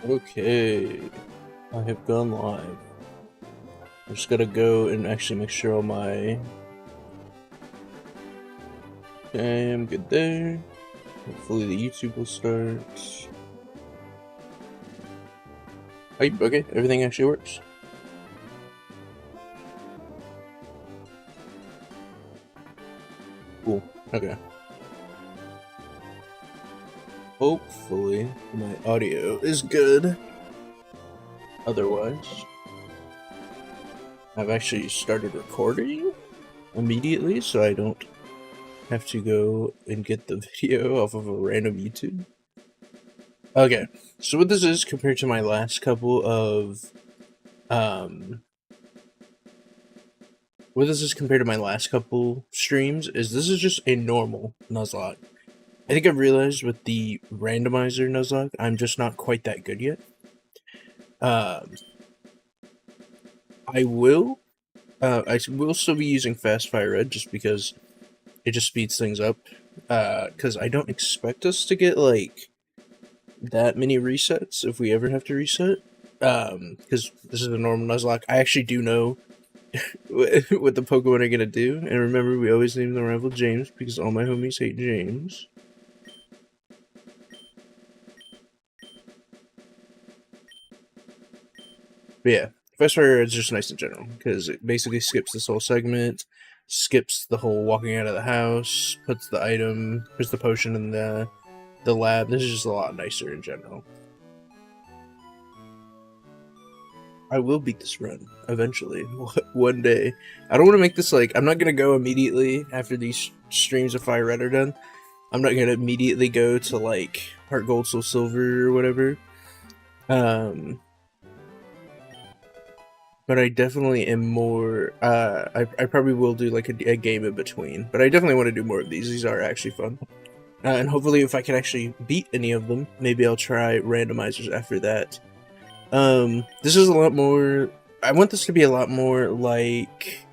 Okay, I have gone live. I just gotta go and actually make sure all my... Okay, I'm good there. Hopefully the YouTube will start. Okay, everything actually works. Cool, okay. Hopefully my audio is good. Otherwise, I've actually started recording immediately, so I don't have to go and get the video off of a random YouTube. Okay, so what this is compared to my last couple of, what this is compared to my last couple streams is this is just a normal Nuzlocke. I think I've realized with the randomizer Nuzlocke, I'm just not quite that good yet. I will still be using Fast Fire Red just because it just speeds things up. Because I don't expect us to get, like, that many resets if we ever have to reset. Because this is a normal Nuzlocke. I actually do know what the Pokemon are gonna do. And remember, we always name the rival James because all my homies hate James. But yeah, Fast Fire is just nice in general because it basically skips this whole segment, skips the whole walking out of the house, puts the potion in the lab. This is just a lot nicer in general. I will beat this run eventually, one day. I don't want to make this like, I'm not going to go immediately after these streams of Fire Red are done. I'm not going to immediately go to like Heart Gold, Soul Silver or whatever. But I definitely am more, I probably will do like a game in between. But I definitely want to do more of these. These are actually fun. And hopefully if I can actually beat any of them, maybe I'll try randomizers after that. This is a lot more, I want this to be a lot more like,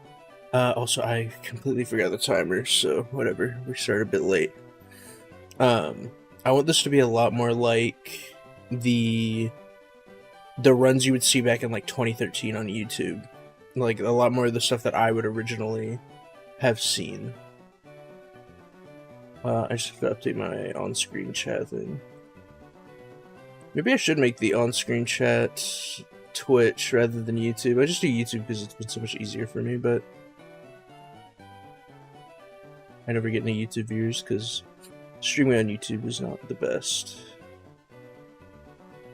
also I completely forgot the timer, so whatever, we started a bit late. I want this to be a lot more like the runs you would see back in like 2013 on YouTube. Like a lot more of the stuff that I would originally have seen. I just have to update my on-screen chat thing. Maybe I should make the on-screen chat Twitch rather than YouTube. I just do YouTube because it's been so much easier for me, but I never get any YouTube viewers because streaming on YouTube is not the best.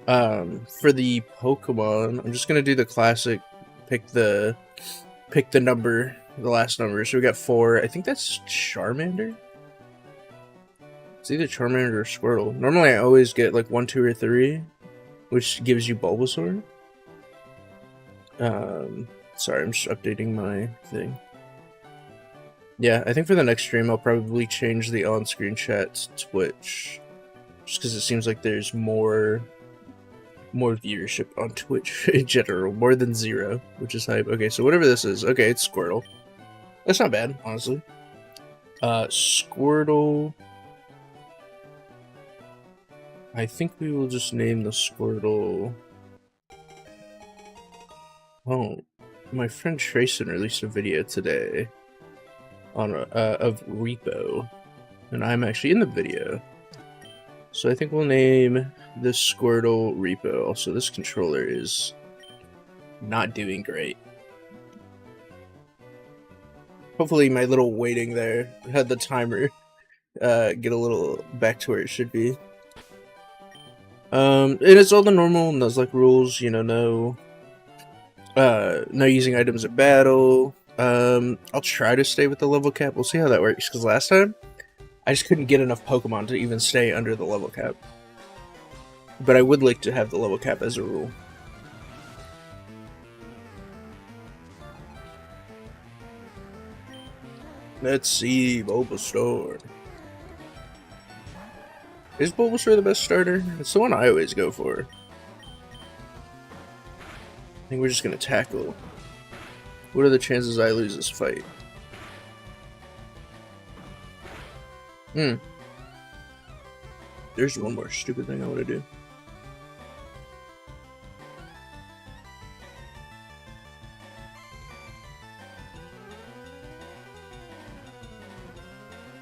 For the Pokemon, I'm just gonna do the classic, pick the number, the last number. So we got 4. I think that's Charmander. It's either Charmander or Squirtle. Normally I always get like 1, 2, or 3, which gives you Bulbasaur. Sorry, I'm just updating my thing. Yeah, I think for the next stream I'll probably change the on-screen chat to Twitch, just because it seems like there's more viewership on Twitch in general, more than 0, which is hype. Okay, so whatever this is, okay, it's Squirtle. That's not bad, honestly. Squirtle. I think we will just name the Squirtle. Oh, my friend Trayson released a video today on of Repo, and I'm actually in the video. So I think we'll name this Squirtle Repo. Also, this controller is not doing great. Hopefully my little waiting there had the timer get a little back to where it should be. It is all the normal Nuzlocke rules, you know, no using items in battle. I'll try to stay with the level cap. We'll see how that works, because last time I just couldn't get enough Pokemon to even stay under the level cap. But I would like to have the level cap as a rule. Let's see, Bulbasaur. Is Bulbasaur the best starter? It's the one I always go for. I think we're just gonna tackle. What are the chances I lose this fight? There's one more stupid thing I want to do.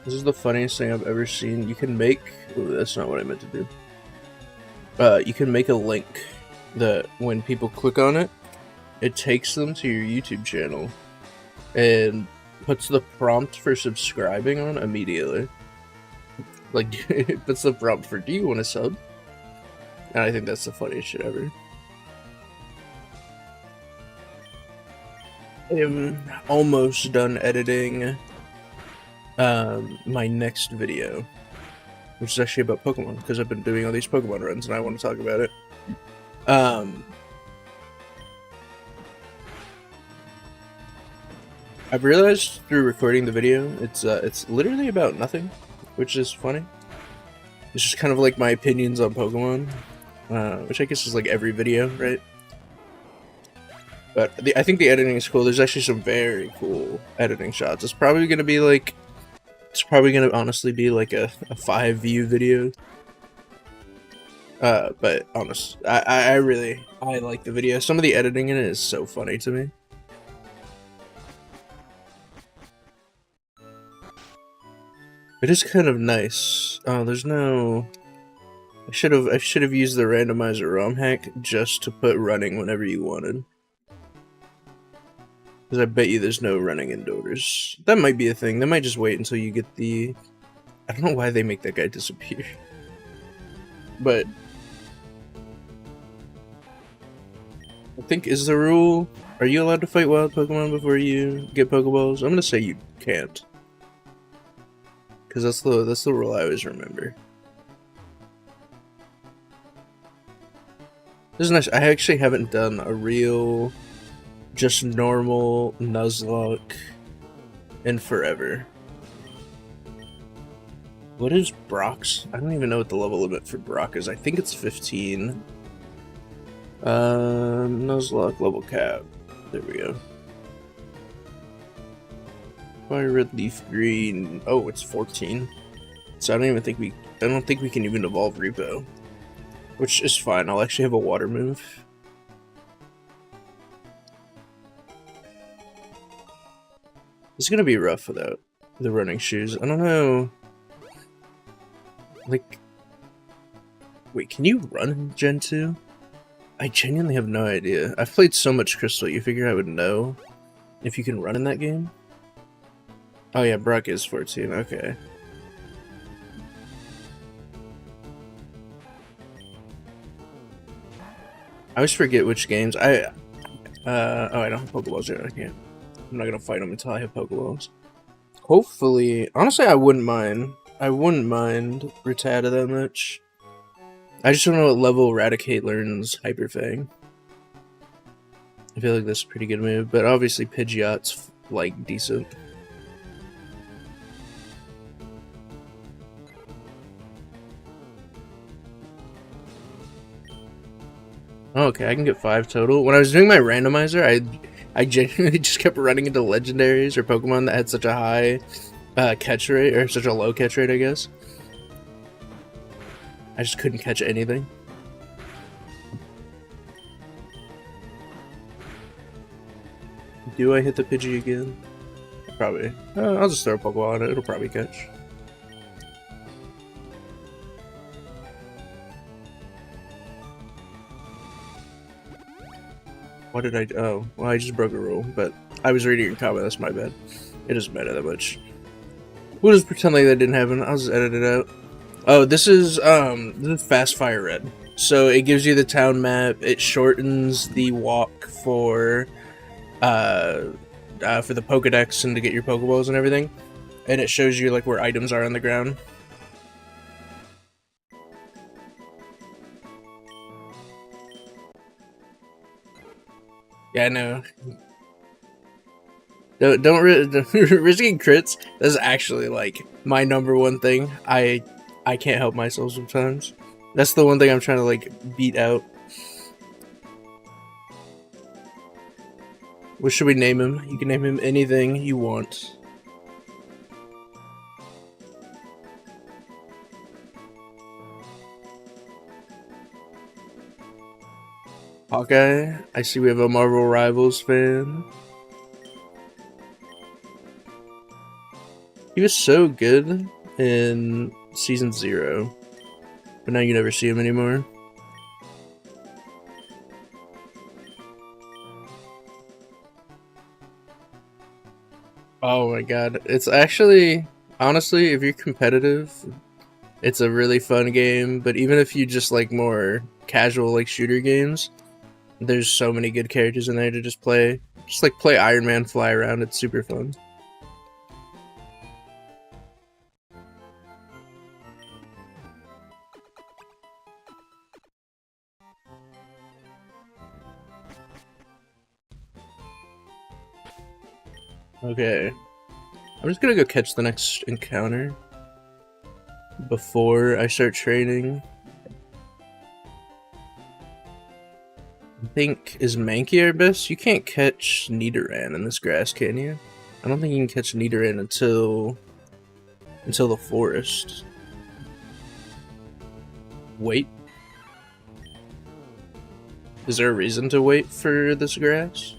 This is the funniest thing I've ever seen. You can make... Ooh, that's not what I meant to do. You can make a link that when people click on it, it takes them to your YouTube channel and puts the prompt for subscribing on immediately. Like, it puts the prompt for, do you want to sub? And I think that's the funniest shit ever. I'm almost done editing my next video, which is actually about Pokemon, because I've been doing all these Pokemon runs and I want to talk about it. I've realized through recording the video, it's literally about nothing, which is funny. It's just kind of like my opinions on Pokemon, which I guess is like every video, right? But I think the editing is cool. There's actually some very cool editing shots. It's probably gonna be like, honestly be like a 5-view video. But honest, I really like the video. Some of the editing in it is so funny to me. It is kind of nice. Oh, there's no... I should have used the randomizer ROM hack just to put running whenever you wanted. Because I bet you there's no running indoors. That might be a thing. They might just wait until you get the... I don't know why they make that guy disappear. But... I think is the rule... Are you allowed to fight wild Pokemon before you get Pokeballs? I'm gonna say you can't. Because that's the rule I always remember. This is nice. I actually haven't done a real, just normal Nuzlocke in forever. What is Brock's? I don't even know what the level limit for Brock is. I think it's 15. Nuzlocke level cap. There we go. Fire red, leaf green. Oh, it's 14. So I don't think we can even evolve Repo. Which is fine. I'll actually have a water move. It's gonna be rough without the running shoes. I don't know. Like, wait, can you run in Gen 2? I genuinely have no idea. I've played so much Crystal, you figure I would know if you can run in that game? Oh yeah, Brock is 14, okay. I always forget which games. Oh, I don't have Pokeballs yet, I can't. I'm not gonna fight them until I have Pokeballs. Hopefully, honestly, I wouldn't mind. I wouldn't mind Rattata that much. I just don't know what level Raticate learns Hyper Fang. I feel like that's a pretty good move, but obviously Pidgeot's, like, decent. Oh, okay, I can get 5 total. When I was doing my randomizer, I genuinely just kept running into legendaries or Pokemon that had such a high catch rate, or such a low catch rate, I guess. I just couldn't catch anything. Do I hit the Pidgey again? Probably. I'll just throw a Pokeball on it, it'll probably catch. What did I do? Oh, well, I just broke a rule, but I was reading your comment, that's my bad. It doesn't matter that much. We'll just pretend like that didn't happen, I'll just edit it out. Oh, this is Fast Fire Red. So it gives you the town map, it shortens the walk for the Pokedex and to get your Pokeballs and everything. And it shows you like where items are on the ground. Yeah, I know. Don't risking crits. That's actually like my #1 thing. I can't help myself sometimes. That's the one thing I'm trying to like beat out. What should we name him? You can name him anything you want. Hawkeye. I see we have a Marvel Rivals fan. He was so good in Season 0, but now you never see him anymore. Oh my god. It's actually, honestly, if you're competitive, it's a really fun game, but even if you just like more casual like shooter games, there's so many good characters in there to just play. Just like play Iron Man, fly around, it's super fun. Okay. I'm just gonna go catch the next encounter before I start training. I think, is Mankey our best? You can't catch Nidoran in this grass, can you? I don't think you can catch Nidoran until the forest. Wait. Is there a reason to wait for this grass?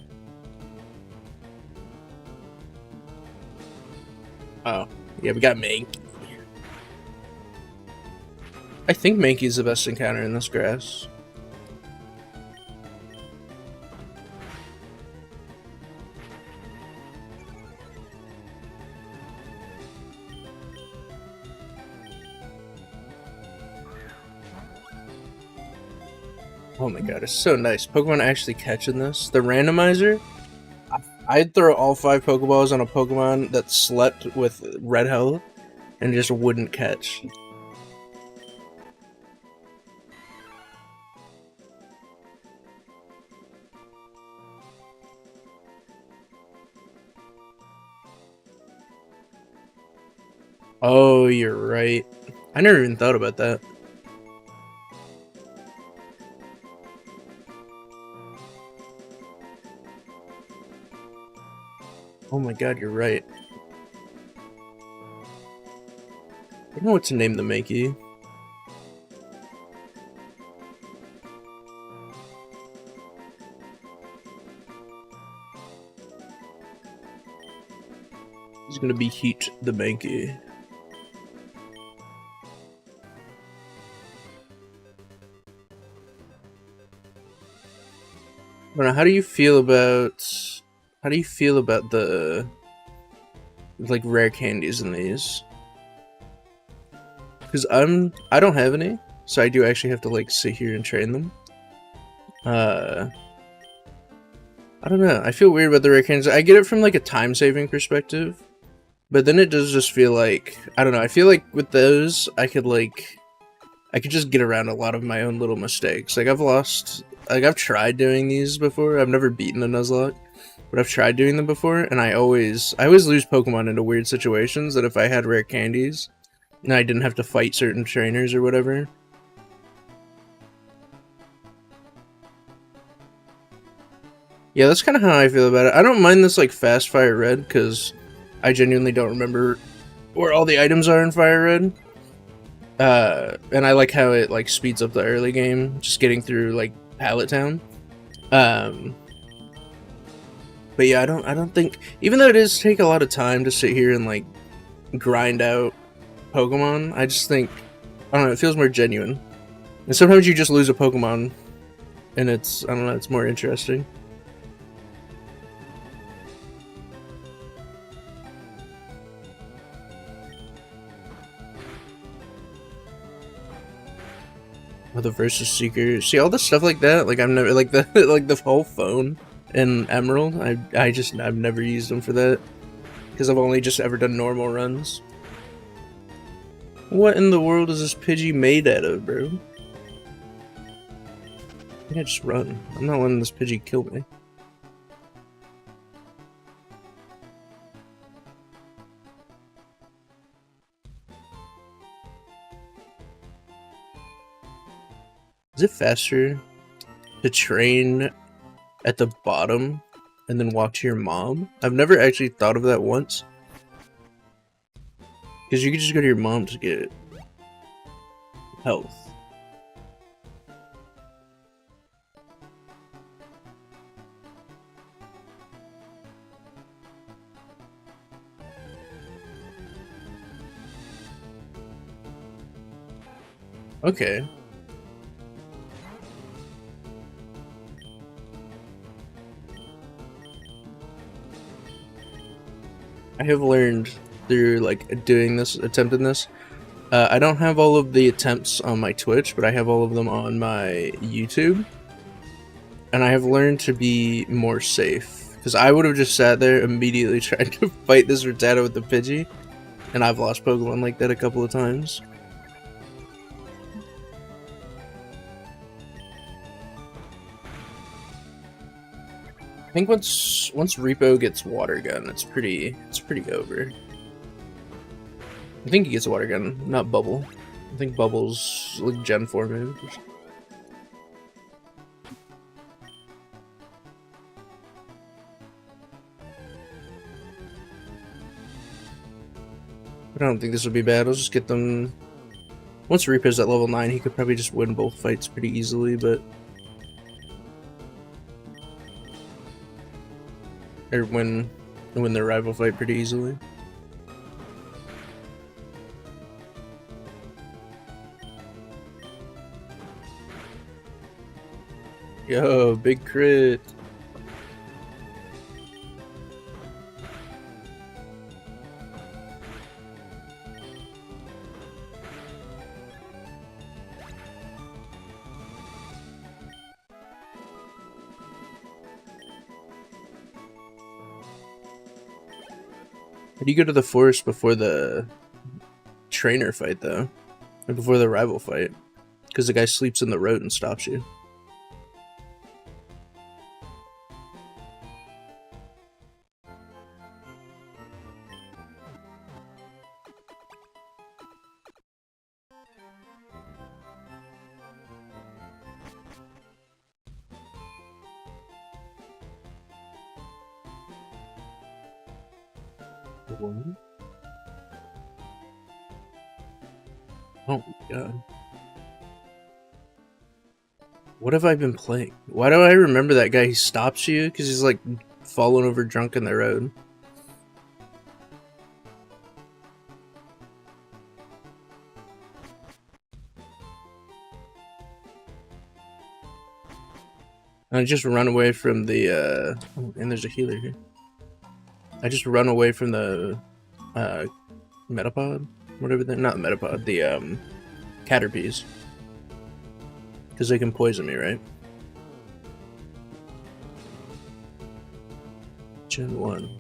Oh, yeah, we got Mankey. I think Mankey's the best encounter in this grass. Oh my god, it's so nice. Pokemon actually catching this. The randomizer, I'd throw all 5 Pokeballs on a Pokemon that slept with red health and just wouldn't catch. Oh, you're right. I never even thought about that. Oh my god, you're right. I don't know what to name the Mankey. He's gonna be Heat the Mankey. I don't know, how do you feel about the like rare candies in these? Because I don't have any, so I do actually have to like sit here and train them. I don't know. I feel weird about the rare candies. I get it from like a time saving perspective, but then it does just feel like, I don't know. I feel like with those, I could just get around a lot of my own little mistakes. Like I've tried doing these before. I've never beaten a Nuzlocke, but I've tried doing them before, and I always lose Pokemon into weird situations that if I had rare candies, and I didn't have to fight certain trainers or whatever. Yeah, that's kind of how I feel about it. I don't mind this like Fast Fire Red, because I genuinely don't remember where all the items are in Fire Red. And I like how it like speeds up the early game, just getting through like Pallet Town. But yeah, I don't think, even though it does take a lot of time to sit here and like grind out Pokemon, I just think, I don't know, it feels more genuine. And sometimes you just lose a Pokemon, and it's, I don't know, it's more interesting. Oh, the Versus Seeker. See, all the stuff like that, like I've never, like the like the whole phone in Emerald, I've never used them for that, because I've only just ever done normal runs. What in the world is this Pidgey made out of, bro? I think I just run. I'm not letting this Pidgey kill me. Is it faster to train at the bottom and then walk to your mom? I've never actually thought of that once. Because you could just go to your mom to get health. Okay. I have learned through like attempting this. I don't have all of the attempts on my Twitch, but I have all of them on my YouTube. And I have learned to be more safe. Because I would have just sat there immediately trying to fight this Rattata with the Pidgey. And I've lost Pokemon like that a couple of times. I think once Repo gets Water Gun, it's pretty over. I think he gets Water Gun, not Bubble. I think Bubble's like Gen 4 move. I don't think this will be bad. I'll just get them. Once Reaper's at level 9, he could probably just win both fights pretty easily, but. Or win their rival fight pretty easily. Yo, big crit. How do you go to the forest before the trainer fight, though? Or before the rival fight? Because the guy sleeps in the road and stops you. Oh my god. What have I been playing? Why do I remember that guy? He stops you because he's like falling over drunk in the road. I just run away from the oh, and there's a healer here. I just run away from the Metapod, whatever they're not Metapod, the Caterpies, because they can poison me, right? Gen 1.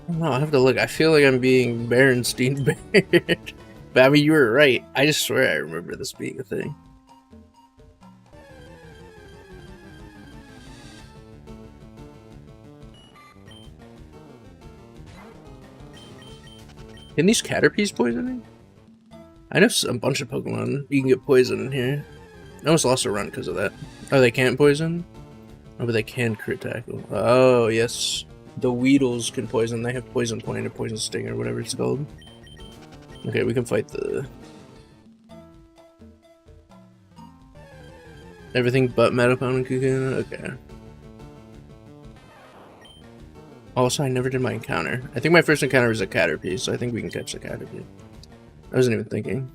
I don't know, I have to look. I feel like I'm being Berenstein Baird. But I mean, you were right. I just swear I remember this being a thing. Can these Caterpies poison me? I know a bunch of Pokemon you can get poisoned in here. I almost lost a run because of that. Oh, they can't poison? Oh, but they can crit tackle. Oh, yes. The Weedles can poison. They have Poison Point or Poison Sting or whatever it's called. Okay, we can fight the... Everything but Metapon and Cocoon? Okay. Also, I never did my encounter. I think my first encounter was a Caterpie, so I think we can catch the Caterpie. I wasn't even thinking.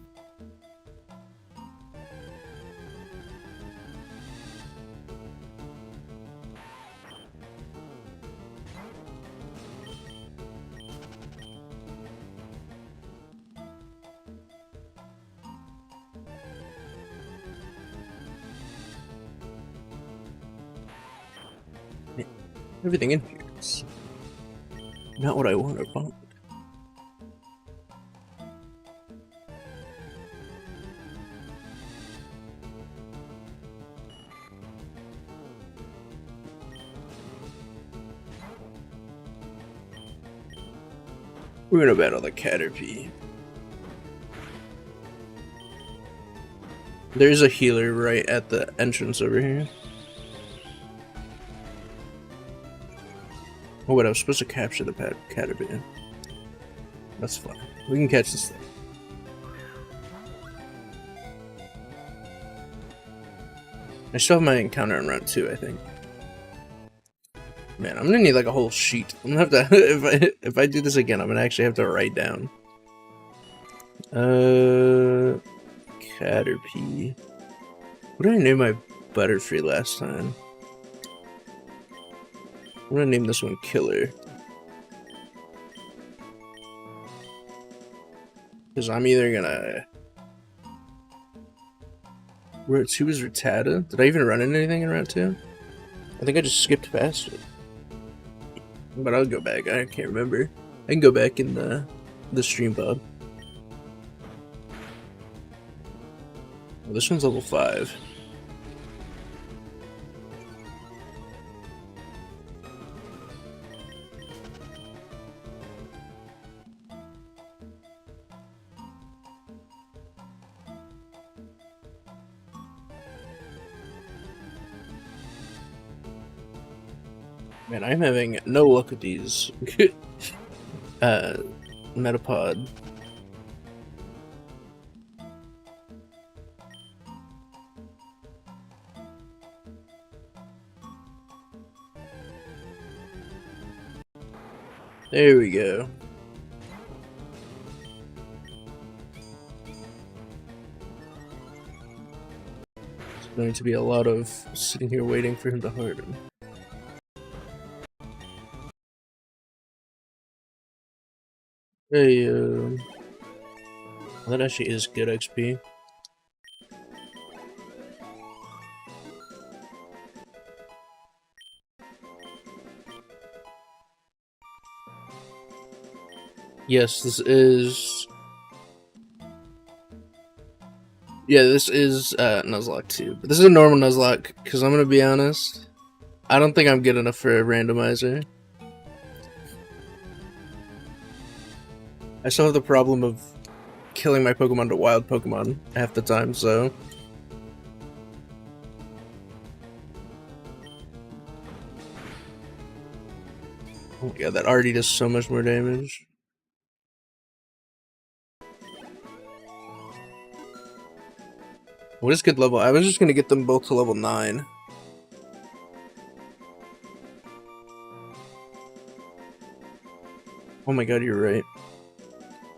Everything in here is not what I want or found. We're gonna battle the Caterpie. There's a healer right at the entrance over here. Oh wait, I was supposed to capture the Caterpie. That's fine. We can catch this thing. I still have my encounter in round 2, I think. Man, I'm gonna need like a whole sheet. I'm gonna have to if I do this again, I'm gonna actually have to write down. Caterpie. What did I name my Butterfree last time? I'm gonna name this one Killer. Because I'm either gonna... Route 2 is Rattata? Did I even run into anything in Route 2? I think I just skipped past it. But I'll go back, I can't remember. I can go back in the stream pod. Well, this one's level 5. Man, I'm having no luck with these Metapod. There we go. It's going to be a lot of sitting here waiting for him to harden. Hey, that actually is good XP. Yes, this is... Yeah, this is Nuzlocke too. But this is a normal Nuzlocke, because I'm going to be honest, I don't think I'm good enough for a randomizer. I still have the problem of killing my Pokemon to wild Pokemon half the time, so... Oh my god, that already does so much more damage. What is good level? I was just gonna get them both to level 9. Oh my god, you're right.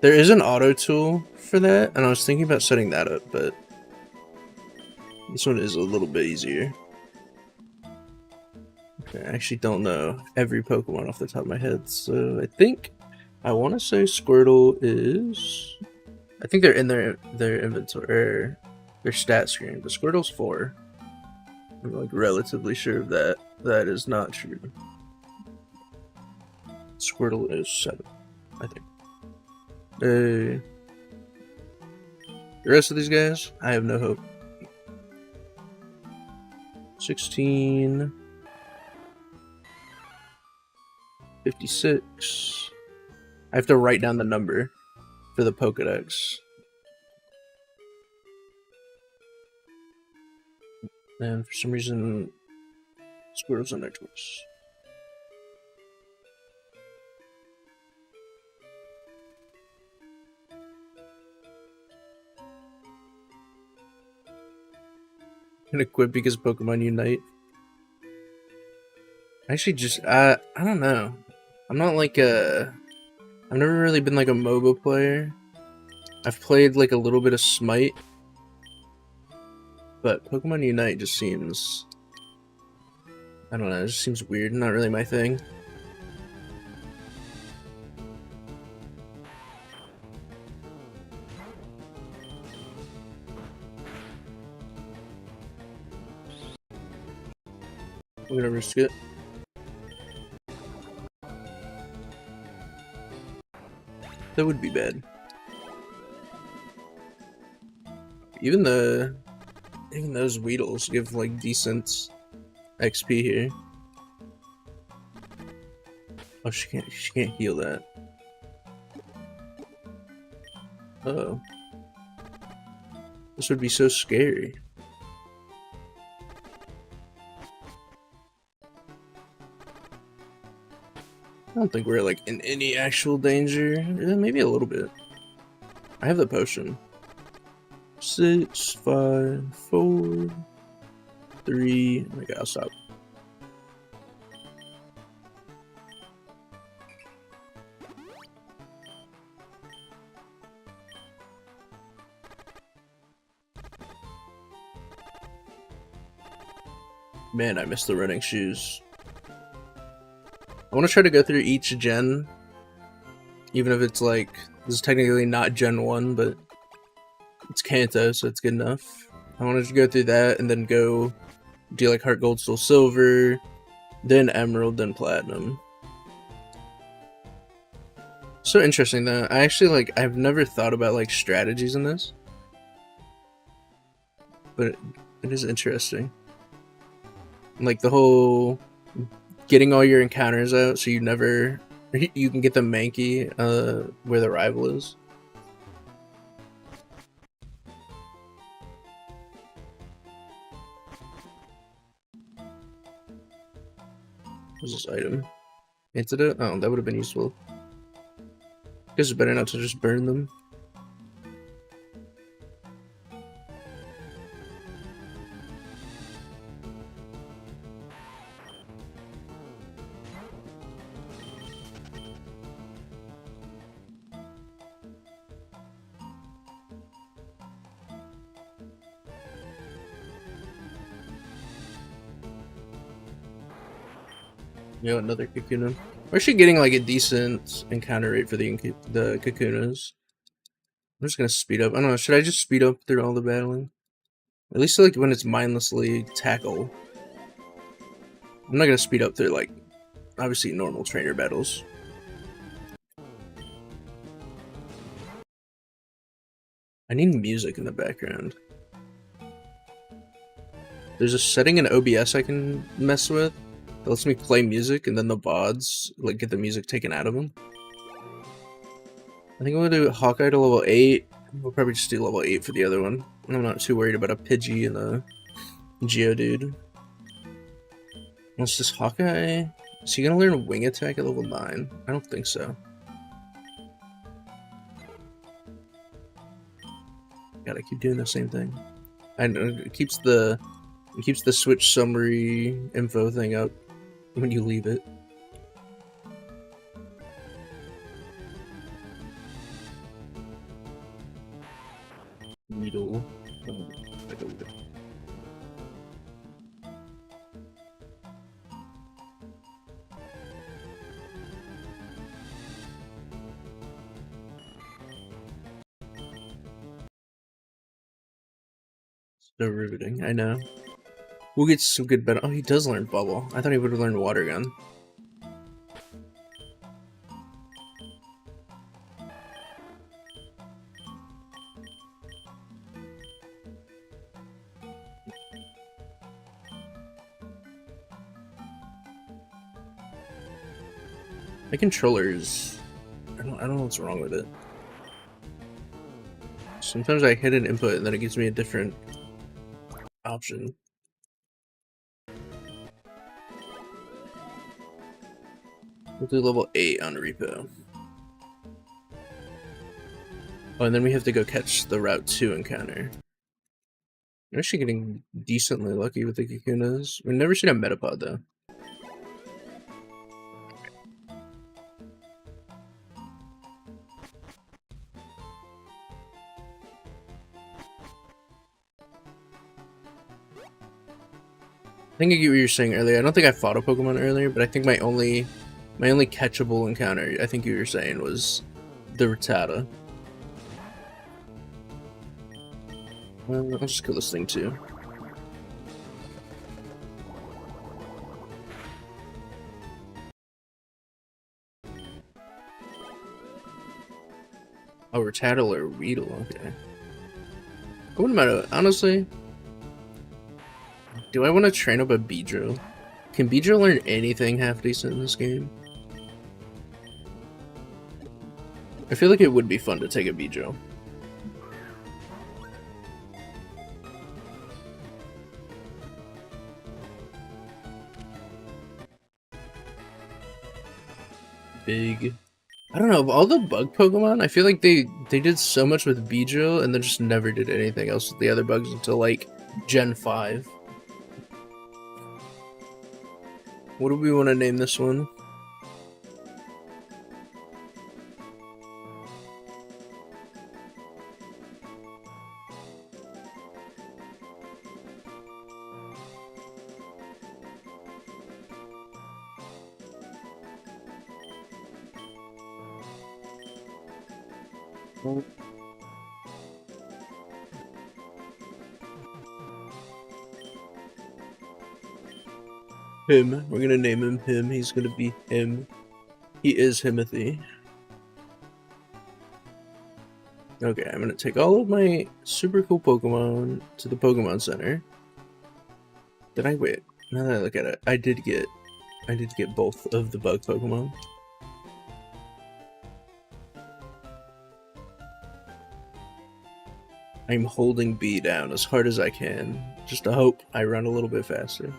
There is an auto tool for that, and I was thinking about setting that up, but this one is a little bit easier. Okay, I actually don't know every Pokemon off the top of my head, so I think I want to say Squirtle is... I think they're in their inventory, or their stat screen, but Squirtle's 4. I'm like relatively sure of that. That is not true. Squirtle is 7, I think. The rest of these guys, I have no hope. 16, 56. I have to write down the number for the Pokedex. And for some reason, Squirtle's in there twice. I'm gonna quit because Pokemon Unite. Actually, just I don't know. I'm not like a. I've never really been like a MOBA player. I've played like a little bit of Smite, but Pokemon Unite just seems. I don't know. It just seems weird. Not really my thing. I'm gonna risk it. That would be bad. Even those Weedles give like decent XP here. Oh, she can't heal that. Uh-oh. This would be so scary. I don't think we're like in any actual danger. Maybe a little bit. I have the potion. 6, 5, 4, 3. Okay, I'll stop. Man, I miss the running shoes. I want to try to go through each gen, even if it's like, this is technically not Gen 1, but it's Kanto, so it's good enough. I wanted to go through that and then go do like Heart Gold, Soul Silver, then Emerald, then Platinum. So interesting though. I actually I've never thought about like strategies in this, but it is interesting. Like the whole getting all your encounters out so you can get the Mankey where the rival is. What's this item? Antidote? Oh, that would have been useful. I guess it's better not to just burn them. Another Kakuna. We're actually getting like a decent encounter rate for the Kakunas. I'm just gonna speed up. I don't know, should I just speed up through all the battling? At least like when it's mindlessly tackle. I'm not gonna speed up through like, obviously normal trainer battles. I need music in the background. There's a setting in OBS I can mess with that lets me play music and then the VODs like get the music taken out of them. I think I'm gonna do Hawkeye to level 8. We'll probably just do level 8 for the other one. I'm not too worried about a Pidgey and a Geodude. What's this Hawkeye? Is he gonna learn Wing Attack at level 9? I don't think so. Gotta keep doing the same thing. And it keeps the Switch summary info thing up when you leave it. Needle. So riveting, I know. We'll get some good better. Oh, he does learn Bubble. I thought he would have learned Water Gun. My controller is... I don't know what's wrong with it. Sometimes I hit an input and then it gives me a different option. We'll do level 8 on Repo. Oh, and then we have to go catch the Route 2 encounter. I'm actually getting decently lucky with the Kakunas. We've never seen a Metapod though. I think I get what you were saying earlier. I don't think I fought a Pokemon earlier, but I think my only catchable encounter, I think you were saying, was the Rattata. Well, I'll just kill this thing too. Oh, Rattata or Weedle, okay. I wouldn't mind, honestly. Do I want to train up a Beedrill? Can Beedrill learn anything half decent in this game? I feel like it would be fun to take a Beedrill. Big. I don't know, of all the bug Pokemon, I feel like they did so much with Beedrill and then just never did anything else with the other bugs until like Gen 5. What do we want to name this one? Him. We're gonna name him him. He's gonna be him. He is Himothy. Okay, I'm gonna take all of my super cool Pokemon to the Pokemon Center. Did I wait? Now that I look at it, I did get both of the bug Pokemon. I'm holding B down as hard as I can, just to hope I run a little bit faster.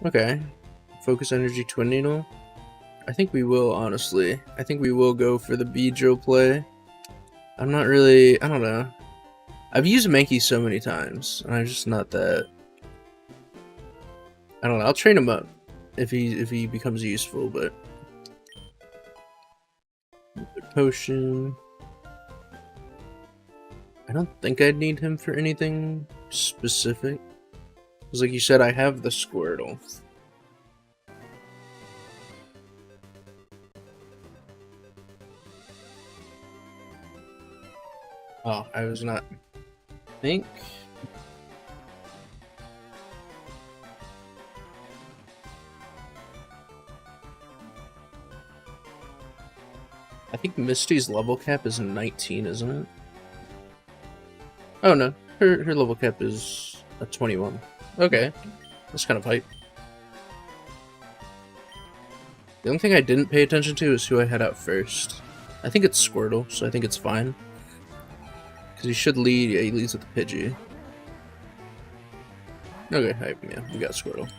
Okay. Focus Energy Twin Needle. I think we will, honestly. I think we will go for the Beedrill play. I'm not really... I don't know. I've used Mankey so many times, and I'm just not that... I don't know. I'll train him up if he becomes useful, but... Potion... I don't think I'd need him for anything specific. Because like you said, I have the Squirtle. Oh, I was not... I think... Misty's level cap is 19, isn't it? Oh no, her level cap is a 21. Okay, that's kind of hype. The only thing I didn't pay attention to is who I had out first. I think it's Squirtle, so I think it's fine. Because he should lead, yeah, he leads with the Pidgey. Okay, hype, yeah, we got Squirtle.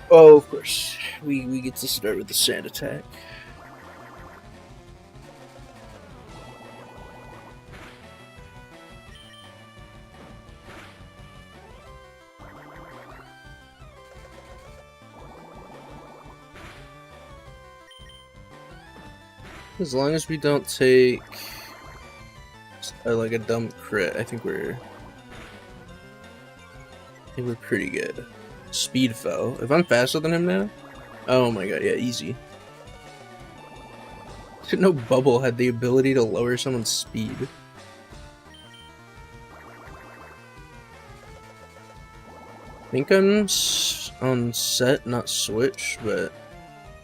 Oh, of course, we get to start with the Sand Attack. As long as we don't take like a dumb crit, I think we're pretty good. Speed fell. If I'm faster than him now, oh my god, yeah, easy. No bubble had the ability to lower someone's speed. I think I'm on set, not switch, but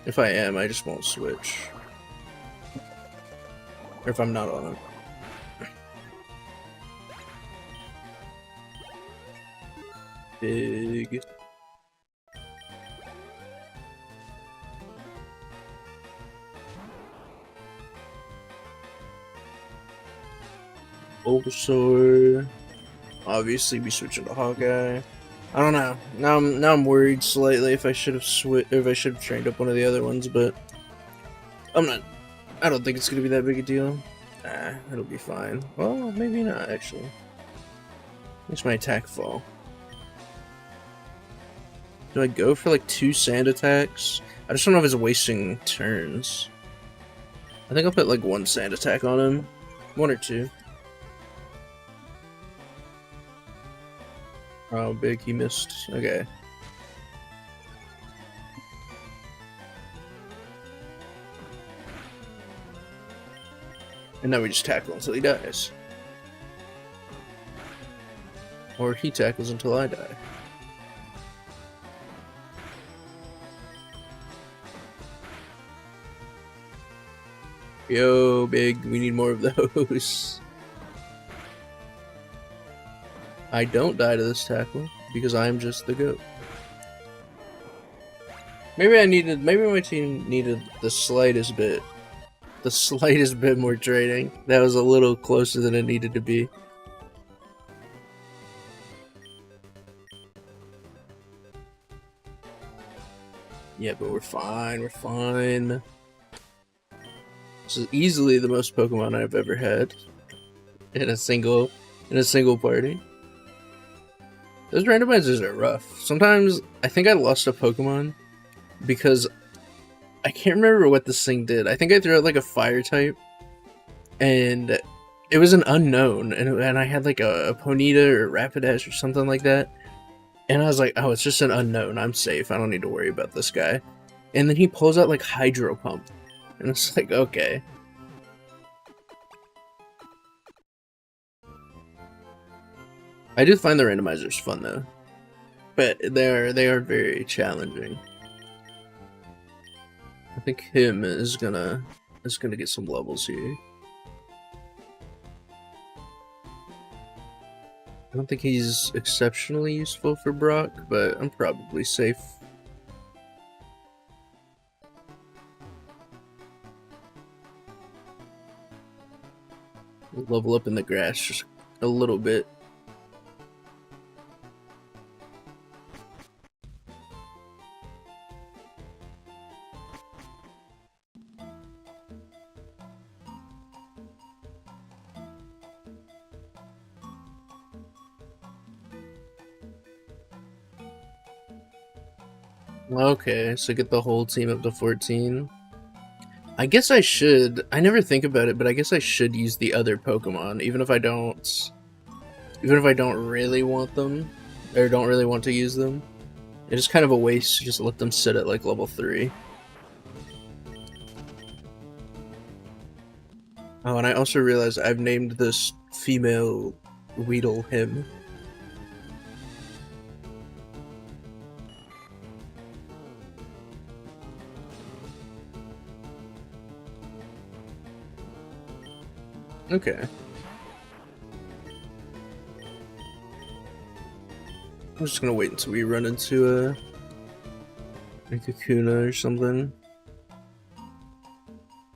if I am, I just won't switch. Or if I'm not on it. Big. Bulbasaur. Obviously, we switching to Hawkeye. I don't know. Now I'm worried slightly if I should have trained up one of the other ones, but I'm not. I don't think it's gonna be that big a deal. It'll be fine. Well, maybe not actually. Makes my attack fall. Do I go for like 2 sand attacks? I just don't know if it's wasting turns. I think I'll put like 1 sand attack on him. 1 or 2. Oh, big, he missed. Okay. And now we just tackle until he dies. Or he tackles until I die. Yo, big, we need more of those. I don't die to this tackle because I'm just the GOAT. Maybe my team needed the slightest bit more training. That was a little closer than it needed to be. Yeah, but we're fine, we're fine. This is easily the most Pokemon I've ever had in a single party. Those randomizers are rough. Sometimes I think I lost a Pokemon because I can't remember what this thing did. I think I threw out like a fire type and It was an unknown, and I had like a Ponyta or Rapidash or something like that. And I was like, oh, it's just an unknown. I'm safe. I don't need to worry about this guy. And then he pulls out like Hydro Pump. And it's like, okay. I do find the randomizers fun though. But they are very challenging. I think him is gonna get some levels here. I don't think he's exceptionally useful for Brock, but I'm probably safe. Level up in the grass just a little bit. Okay, so get the whole team up to 14. I guess I should. I never think about it, but I guess I should use the other Pokemon, even if I don't really want them, or don't really want to use them. It's just kind of a waste to just let them sit at like level 3. Oh, and I also realized I've named this female Weedle him. Okay. I'm just gonna wait until we run into a Kakuna or something.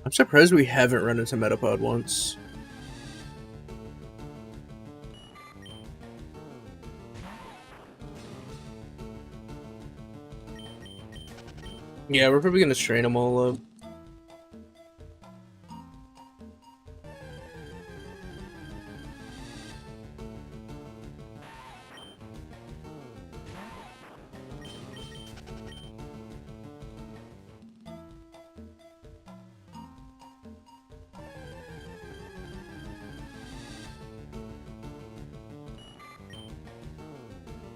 I'm surprised we haven't run into Metapod once. Yeah, we're probably gonna train them all up.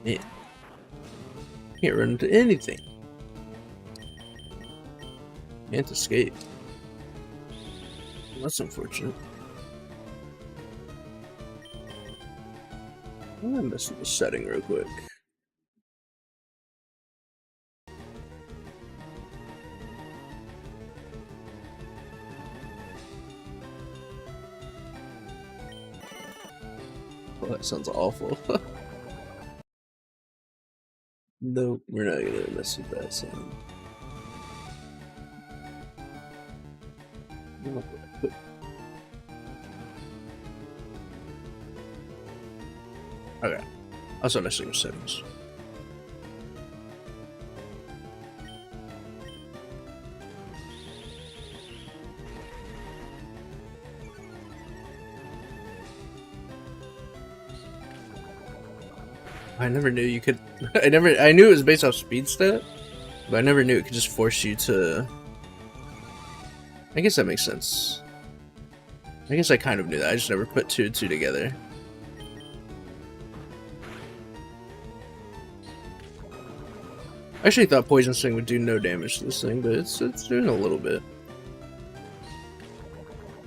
Yeah. Can't run into anything. Can't escape. That's unfortunate. I'm gonna mess with the setting real quick. Oh, that sounds awful. Nope, we're not gonna mess with that sound. Okay. I'll start messing with settings. I never knew you could. I knew it was based off speed stat, but I never knew it could just force you to. I guess that makes sense. I guess I kind of knew that. I just never put 2 and 2 together. I actually thought Poison Sting would do no damage to this thing, but it's doing a little bit.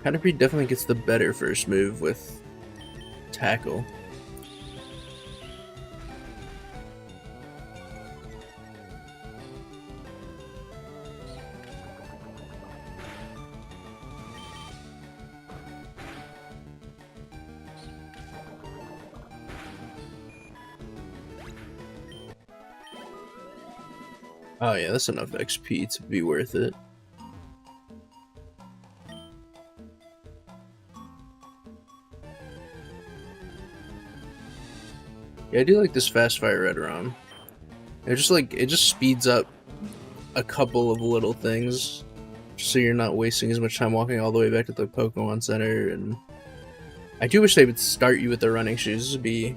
Caterpie definitely gets the better first move with Tackle. Oh yeah, that's enough XP to be worth it. Yeah, I do like this Fast Fire Red ROM. It just speeds up a couple of little things, so you're not wasting as much time walking all the way back to the Pokemon Center. And I do wish they would start you with the running shoes. We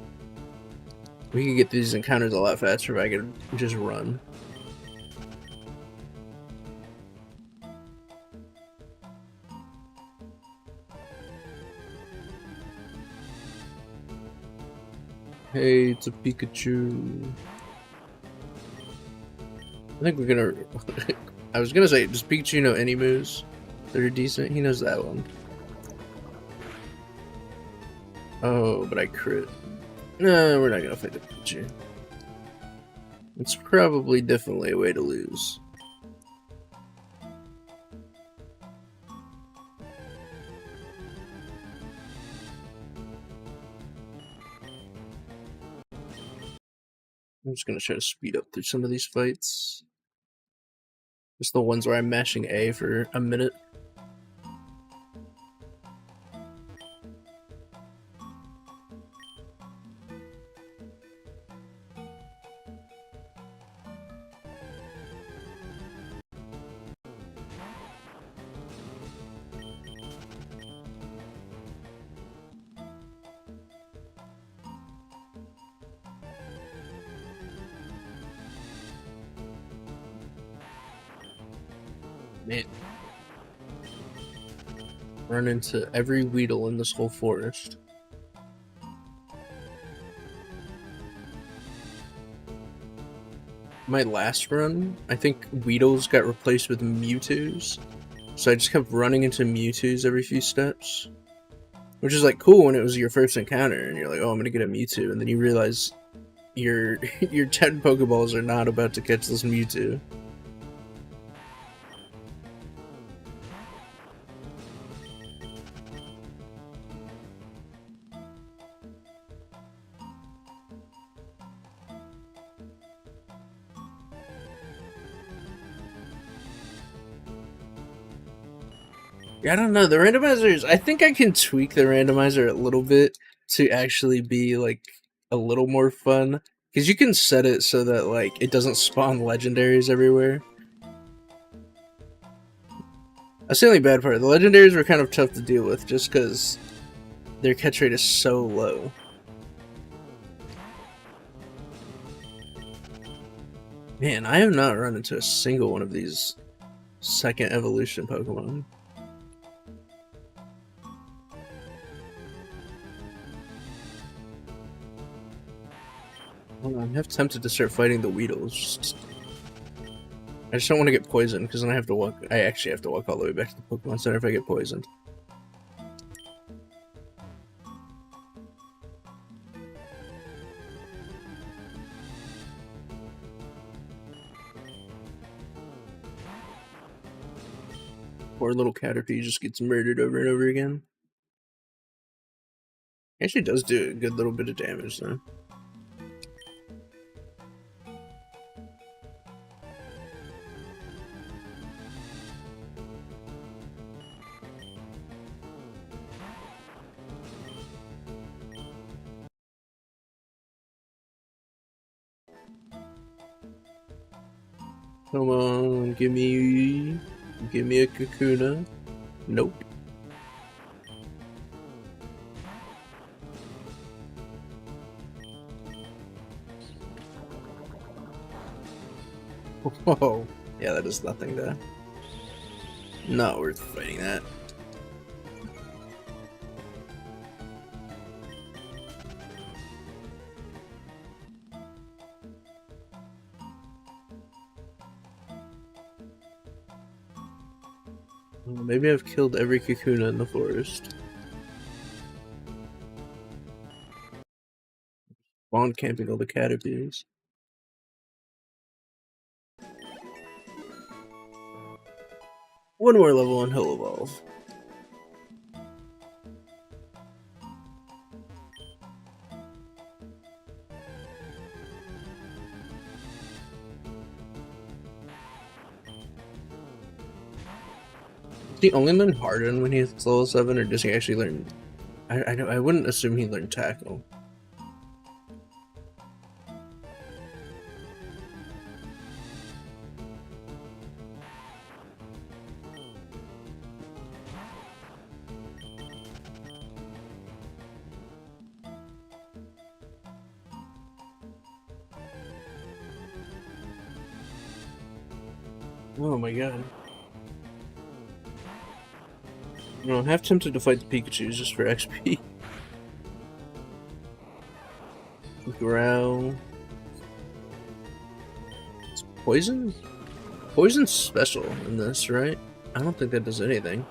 could get these encounters a lot faster if I could just run. Hey, it's a Pikachu. I think we're gonna... I was gonna say, does Pikachu know any moves that are decent? He knows that one. Oh, but I crit. No, we're not gonna fight the Pikachu. It's probably definitely a way to lose. I'm just gonna try to speed up through some of these fights. Just the ones where I'm mashing A for a minute. Man. Run into every Weedle in this whole forest. My last run, I think Weedles got replaced with Mewtwo's. So I just kept running into Mewtwo's every few steps. Which is like cool when it was your first encounter and you're like, oh, I'm gonna get a Mewtwo, and then you realize your 10 Pokeballs are not about to catch this Mewtwo. Yeah, I don't know. The randomizers, I think I can tweak the randomizer a little bit to actually be like a little more fun. Because you can set it so that like it doesn't spawn legendaries everywhere. That's the only bad part. The legendaries were kind of tough to deal with just because their catch rate is so low. Man, I have not run into a single one of these second evolution Pokemon. I'm half tempted to start fighting the Weedles. I just don't want to get poisoned because then I have to walk. I actually have to walk all the way back to the Pokemon Center if I get poisoned. Poor little Caterpie just gets murdered over and over again. Actually does do a good little bit of damage though. Come on, give me a Kakuna. Nope. Whoa. Yeah, that is nothing there. Not worth fighting that. Maybe I've killed every Kakuna in the forest. Spawn camping all the Caterpies. One more level and he'll evolve. Does he only learn Harden when he's level 7, or does he actually learn... I wouldn't assume he learned Tackle. Oh my god. No, I'm half tempted to fight the Pikachus just for XP. Growl. It's poison? Poison's special in this, right? I don't think that does anything.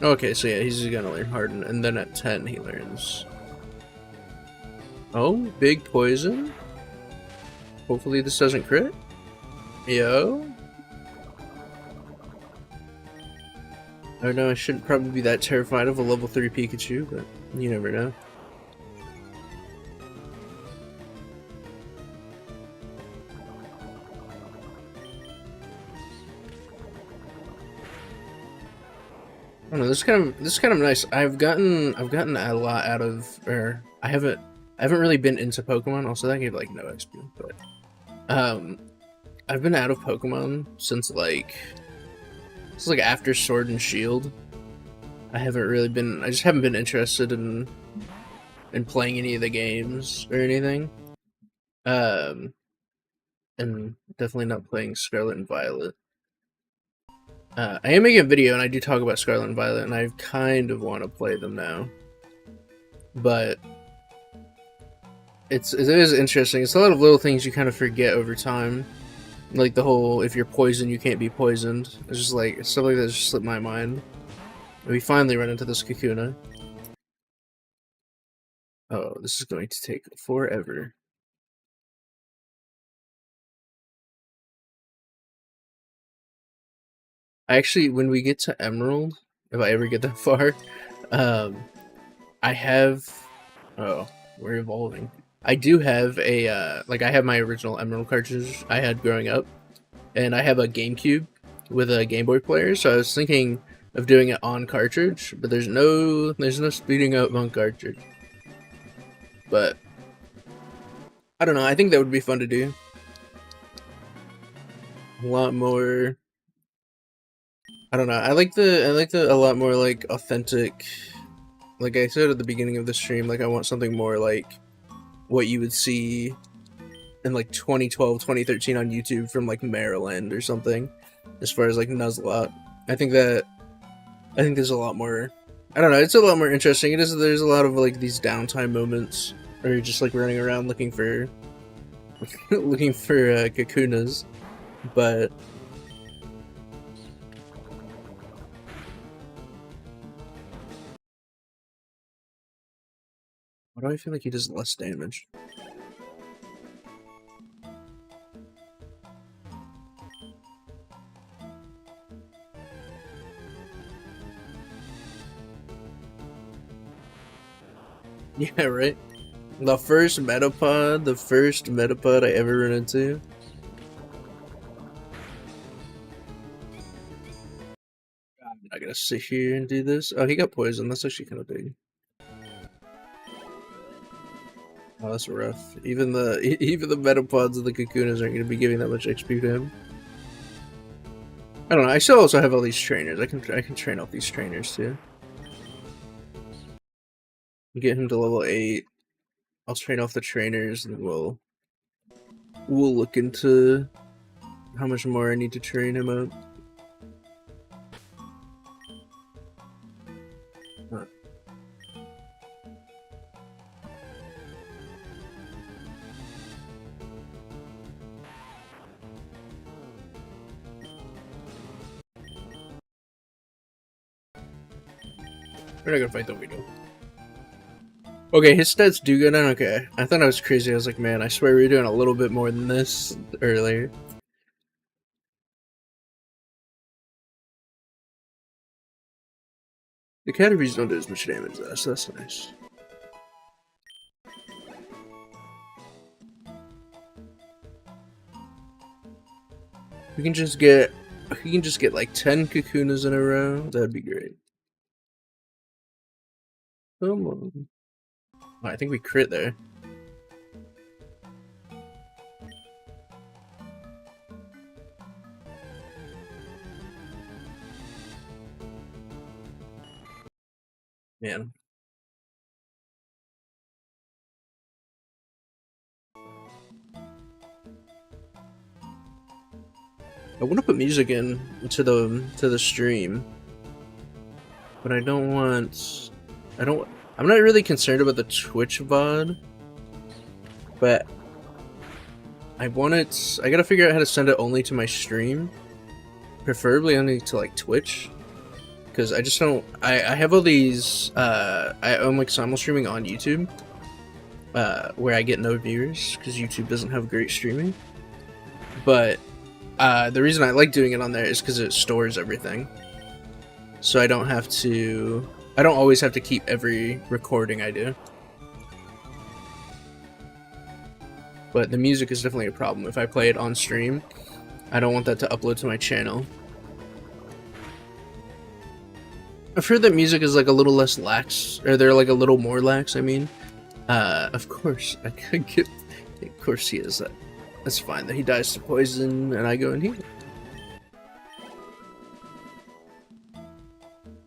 Okay, so yeah, he's gonna learn Harden, and then at 10 he learns. Oh, big poison? Hopefully this doesn't crit. Yo. I know I shouldn't probably be that terrified of a level 3 Pikachu, but you never know. I don't know, this is kind of nice. I've gotten a lot out of, or I haven't really been into Pokemon. Also, that gave like no XP, but I've been out of Pokemon since like after Sword and Shield. I just haven't been interested in playing any of the games or anything. And definitely not playing Scarlet and Violet. I am making a video and I do talk about Scarlet and Violet, and I kind of want to play them now. But it is interesting. It's a lot of little things you kind of forget over time. Like the whole, if you're poisoned, you can't be poisoned. It's just like, stuff like that just slipped my mind. And we finally run into this Kakuna. Oh, this is going to take forever. Actually, when we get to Emerald, if I ever get that far, I have... Oh, we're evolving. I do have a, I have my original Emerald cartridge I had growing up, and I have a GameCube with a Game Boy player, so I was thinking of doing it on cartridge, but there's no speeding up on cartridge. But I don't know, I think that would be fun to do. A lot more... I don't know, I like the a lot more, like, authentic... Like I said at the beginning of the stream, like I want something more like what you would see in like 2012, 2013 on YouTube from like Maryland or something, as far as like Nuzlocke. I think there's a lot more, I don't know, it's a lot more interesting. There's a lot of like these downtime moments where you're just like running around looking for Kakunas, but why do I feel like he does less damage? Yeah, right? The first Metapod I ever run into. I'm not gonna sit here and do this. Oh, he got poisoned. That's actually kind of big. Oh, that's rough. Even the Metapods of the Kakunas aren't gonna be giving that much XP to him. I don't know. I still also have all these trainers. I can train off these trainers too. Get him to level 8. I'll train off the trainers, and we'll look into how much more I need to train him up. Huh. We're not gonna fight the Weedle. Okay, his stats do go down. Okay, I thought I was crazy. I was like, man, I swear we were doing a little bit more than this earlier. The Caterpies don't do as much damage though, so that's nice. We can just get like 10 Kakunas in a row. That'd be great. Come on. Oh, I think we crit there. Man. I want to put music in to the stream, but I don't want. I'm not really concerned about the Twitch VOD, but I want it. I gotta figure out how to send it only to my stream, preferably only to like Twitch, because I just don't. I have all these. I'm like simul streaming on YouTube, where I get no viewers because YouTube doesn't have great streaming. But the reason I like doing it on there is because it stores everything, so I don't have to. I don't always have to keep every recording I do. But the music is definitely a problem. If I play it on stream, I don't want that to upload to my channel. I've heard that music is like a little less lax, or they're like a little more lax, I mean. Of course, I could get. Of course he is. That's fine that he dies to poison and I go in here.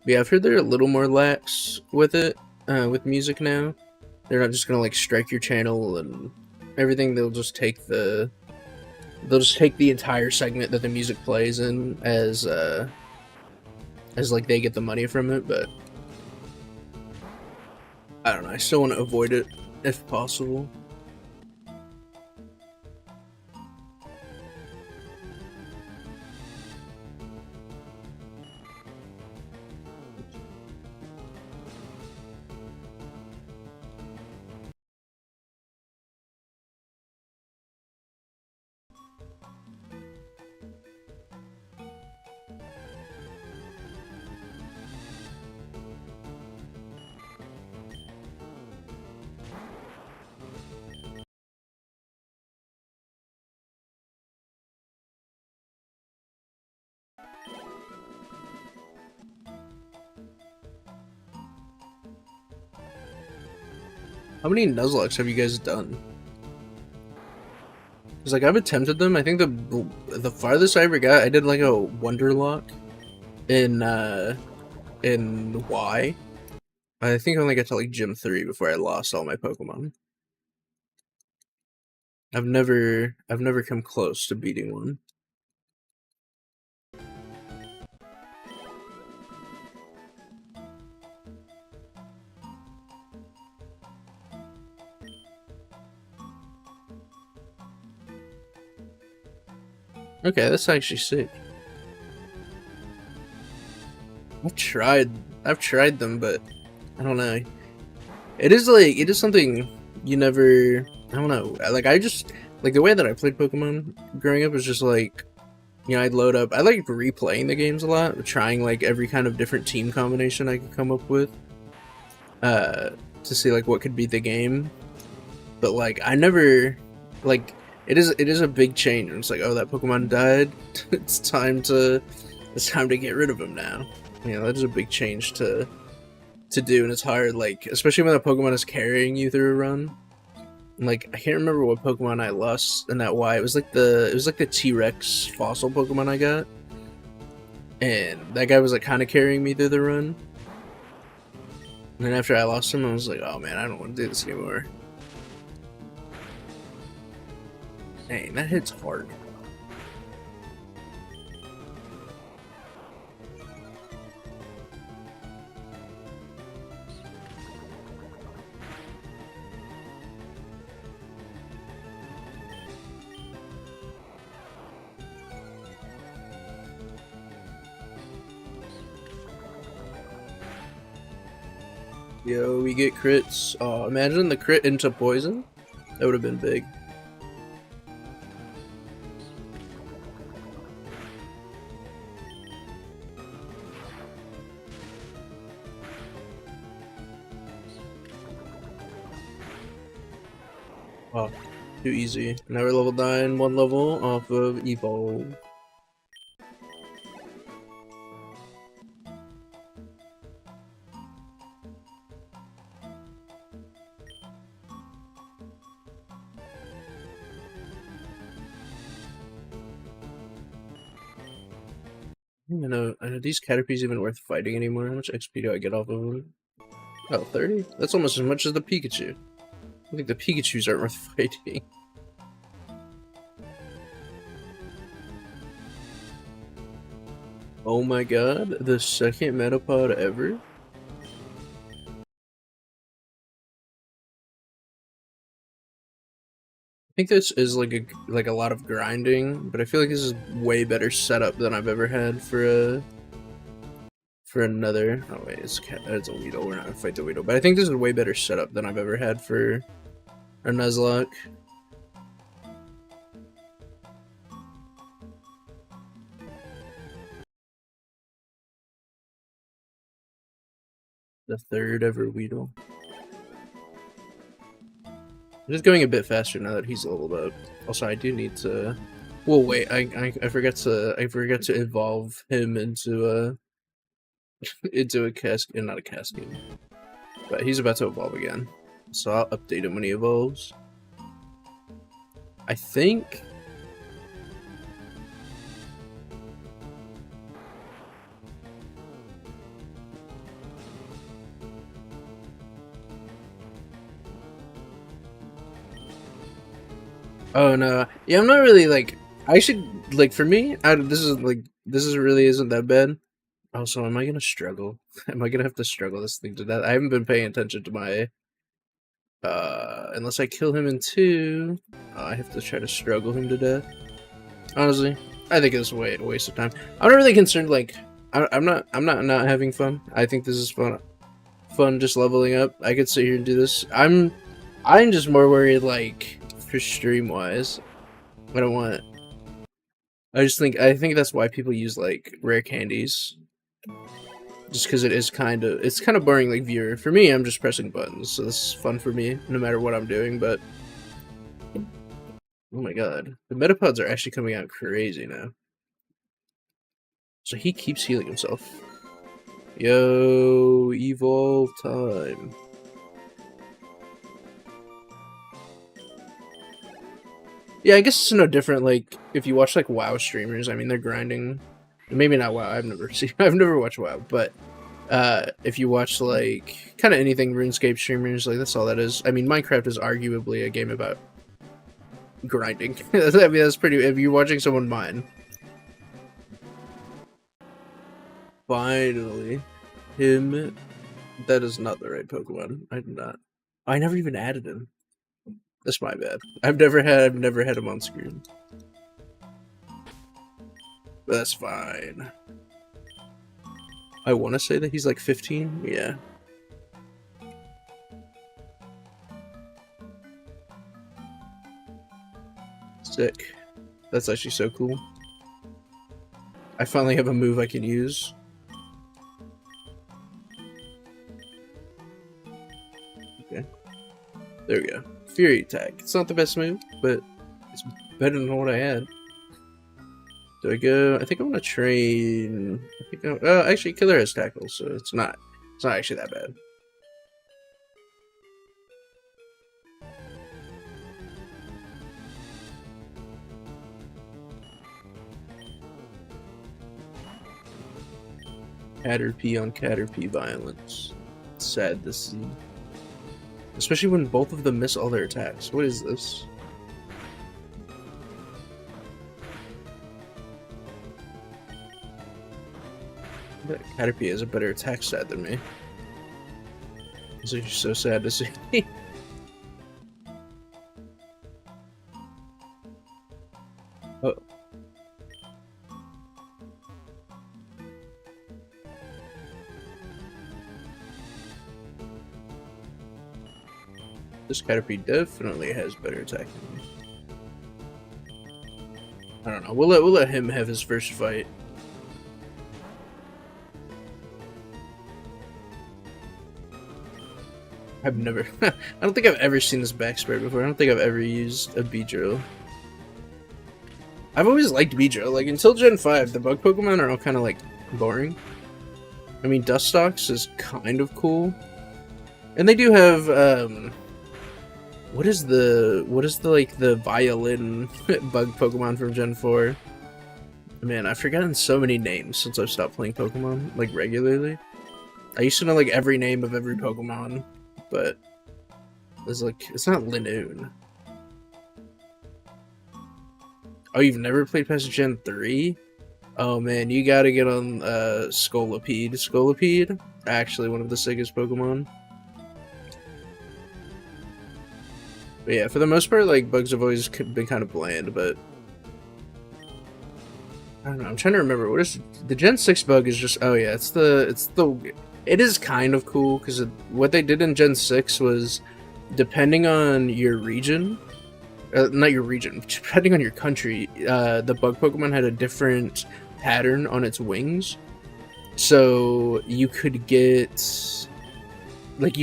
Yeah, I've heard they're a little more lax with it, with music now. They're not just gonna like strike your channel and everything. They'll just take the entire segment that the music plays in as like they get the money from it. But I don't know. I still want to avoid it if possible. How many Nuzlocks have you guys done? Because like I've attempted them. I think the farthest I ever got, I did like a Wonderlock in Y. I think I only got to like Gym 3 before I lost all my Pokemon. I've never come close to beating one. Okay, that's actually sick. I've tried them, but I don't know. It is something you never. I don't know. Like I just like the way that I played Pokemon growing up was just like, you know, I'd load up. I like replaying the games a lot, trying like every kind of different team combination I could come up with, to see like what could beat the game. But like I never like. It is a big change. It's like, oh, that Pokemon died. It's time to get rid of him now. You know, that is a big change to do, and it's hard. Like, especially when a Pokemon is carrying you through a run. Like, I can't remember what Pokemon I lost in that Y. It was like the T-Rex fossil Pokemon I got, and that guy was like kind of carrying me through the run. And then after I lost him, I was like, oh man, I don't want to do this anymore. Dang, that hits hard. Yo, we get crits. Oh, imagine the crit into poison. That would have been big. Oh, too easy. Now we're level 9, 1 level off of Evolve. I know, are these Caterpies even worth fighting anymore? How much XP do I get off of them? Oh, 30? That's almost as much as the Pikachu. I think the Pikachus aren't worth fighting. Oh my god, the second Metapod ever? think this is like a lot of grinding, but I feel like this is way better setup than I've ever had for another. Oh wait, it's a Weedle. We're not gonna fight the Weedle, but I think this is a way better setup than I've ever had for a Nuzlocke. The third ever Weedle. I'm just going a bit faster now that he's leveled up. Also, I do need to. Well, wait. I forgot to evolve him into a not a cascade. But he's about to evolve again, so I'll update him when he evolves. I think. Oh no, yeah, I'm not really like. I should like for me. This really isn't that bad. Also, am I gonna struggle? Am I gonna have to struggle this thing to death? I haven't been paying attention to my. Unless I kill him in 2, I have to try to struggle him to death. Honestly, I think it's a waste of time. I'm not really concerned. Like, I'm not having fun. I think this is fun. Fun just leveling up. I could sit here and do this. I'm just more worried like for stream wise. I don't want. I think that's why people use like rare candies. Just because it's kind of boring like viewer. For me, I'm just pressing buttons, so this is fun for me no matter what I'm doing. But oh my god, the metapods are actually coming out crazy now. So he keeps healing himself. Yo, evolve time. Yeah, I guess it's no different. Like if you watch like WoW streamers, I mean they're grinding. Maybe not WoW. I've never watched WoW, but if you watch like kind of anything RuneScape streamers, like that's all that is. I mean, Minecraft is arguably a game about grinding. I mean, that's pretty. If you're watching someone mine, finally, him. That is not the right Pokemon. I did not. I never even added him. That's my bad. I've never had him on screen. But that's fine. I want to say that he's like 15. Yeah. Sick. That's actually so cool. I finally have a move I can use. Okay. There we go. Fury attack. It's not the best move, but it's better than what I had. Do I go? I think I'm gonna train. Actually, Killer has tackle, so it's not actually that bad. Caterpie on Caterpie violence. It's sad to see. Especially when both of them miss all their attacks. What is this? But Caterpie has a better attack stat than me. It's actually so sad to see. Oh. This Caterpie definitely has better attack than me. I don't know. We'll let him have his first fight. I've never. I don't think I've ever seen this back spray before. I don't think I've ever used a Beedrill. I've always liked Beedrill. Like until Gen 5, the bug Pokemon are all kind of like boring. I mean, Dustox is kind of cool, and they do have what is the like the violin bug Pokemon from Gen 4? Man, I've forgotten so many names since I've stopped playing Pokemon like regularly. I used to know like every name of every Pokemon, but it's like it's not Linoon. Oh, you've never played past Gen 3? Oh man, you gotta get on Scolipede. Scolipede, actually one of the sickest Pokemon. But yeah, for the most part, like, bugs have always been kind of bland, but I don't know. I'm trying to remember what is the Gen 6 bug is just. Oh yeah, it is kind of cool because what they did in Gen 6 was depending on your region, not your region, depending on your country, the bug Pokemon had a different pattern on its wings. So you could get, like,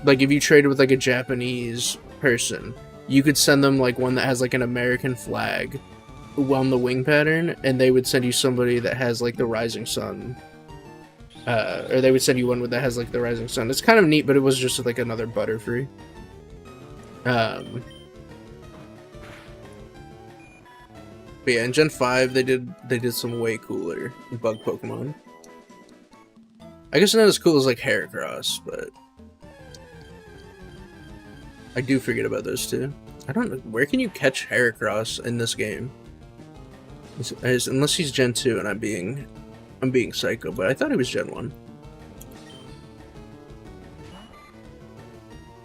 like if you traded with like a Japanese person, you could send them like one that has like an American flag on the wing pattern, and they would send you somebody that has like the rising sun. Or they would send you one that has like the rising sun. It's kind of neat, but it was just like another Butterfree. But yeah, in Gen 5 they did some way cooler bug Pokemon. I guess not as cool as like Heracross, but I do forget about those two. I don't know, where can you catch Heracross in this game? Unless he's Gen 2 and I'm being psycho, but I thought he was Gen 1.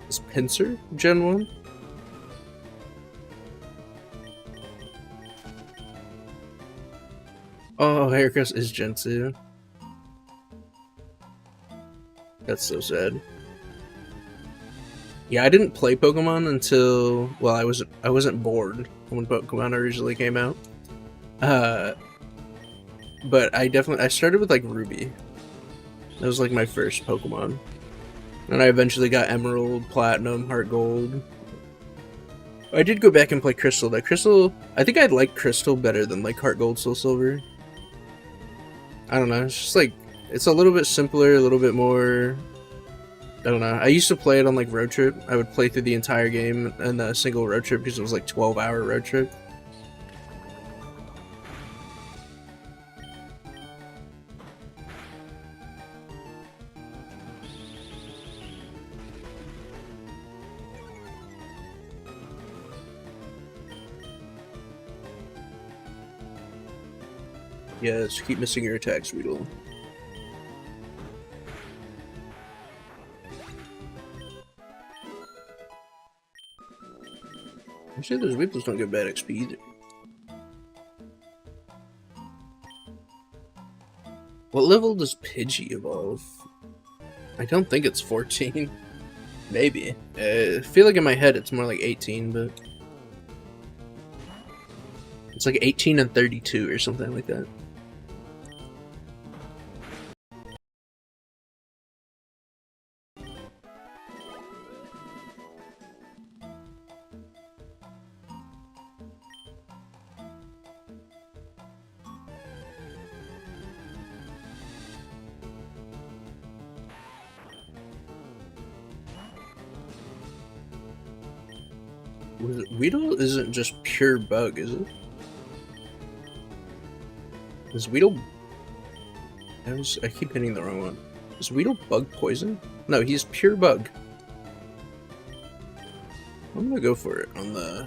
Is Pinsir Gen 1? Oh, Heracross is Gen 2. That's so sad. Yeah, I didn't play Pokemon until, well, I wasn't born when Pokemon originally came out. But I started with like Ruby. That was like my first Pokemon. And I eventually got Emerald, Platinum, Heart Gold. I did go back and play Crystal. That Crystal, I think I like Crystal better than like Heart Gold, Soul Silver. I don't know, it's just like, it's a little bit simpler, a little bit more, I don't know. I used to play it on like Road Trip. I would play through the entire game in a single road trip because it was like 12-hour road trip. Yes, keep missing your attacks, Weedle. Actually, those Weedles don't get bad XP either. What level does Pidgey evolve? I don't think it's 14. Maybe. I feel like in my head it's more like 18, but it's like 18 and 32 or something like that. Weedle isn't just pure bug, is it? Is Weedle... I keep hitting the wrong one. Is Weedle bug poison? No, he's pure bug. I'm gonna go for it on the...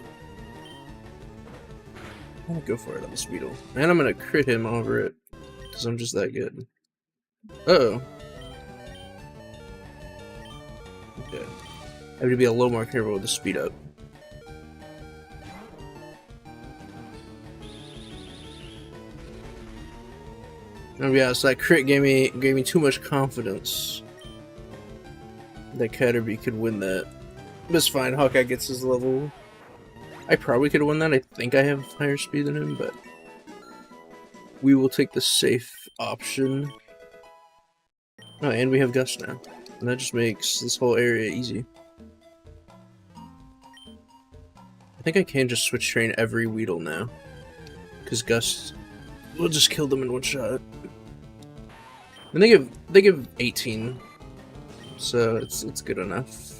I'm gonna go for it on this Weedle. And I'm gonna crit him over it, because I'm just that good. Uh-oh. Okay. I have to be a little more careful with the speed up. Oh yeah, so that crit gave me too much confidence that Caterpie could win that. But it's fine, Hawkeye gets his level. I probably could have won that. I think I have higher speed than him, but we will take the safe option. Oh, and we have Gust now. And that just makes this whole area easy. I think I can just switch train every Weedle now. Because Gust will just kill them in one shot. And they give 18, so it's good enough.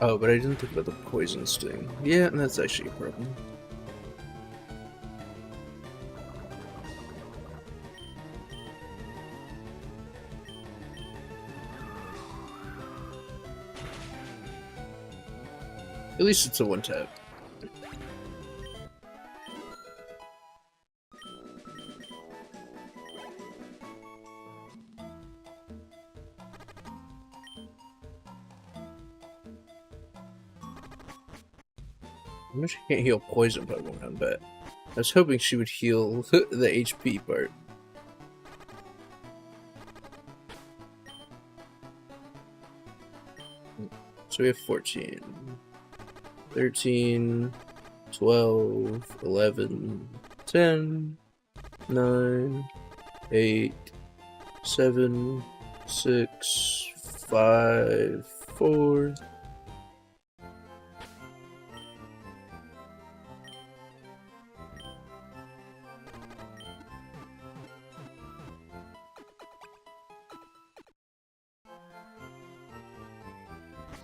Oh, but I didn't think about the poison sting. Yeah, that's actually a problem. At least it's a one tap. I know she can't heal poison Pokemon, but I was hoping she would heal the HP part. So we have 14, 13, 12, 11, 10, 9, 8, 7, 6, 5, 4.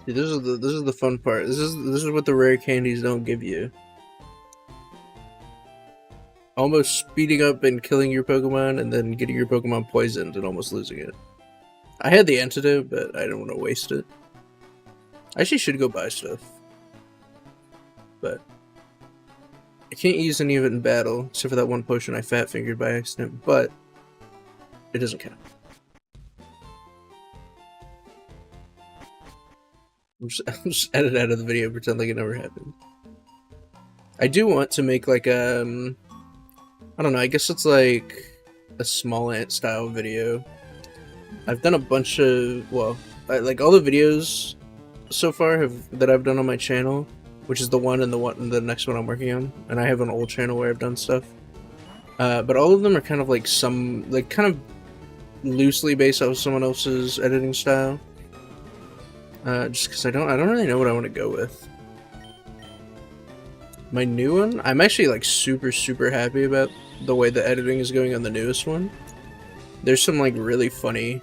See, this is the fun part. This is what the rare candies don't give you. Almost speeding up and killing your Pokemon, and then getting your Pokemon poisoned and almost losing it. I had the antidote, but I don't want to waste it. I actually should go buy stuff, but I can't use any of it in battle, except for that one potion I fat fingered by accident. But it doesn't count. I'm just edit out of the video, pretend like it never happened. I do want to make like I don't know, I guess it's like a small ant style video. I've done a bunch of, well, like all the videos so far that I've done on my channel, which is the next one I'm working on, and I have an old channel where I've done stuff. But all of them are kind of like kind of loosely based off someone else's editing style. Just because I don't really know what I want to go with. My new one, I'm actually like super happy about the way the editing is going on the newest one. There's some like really funny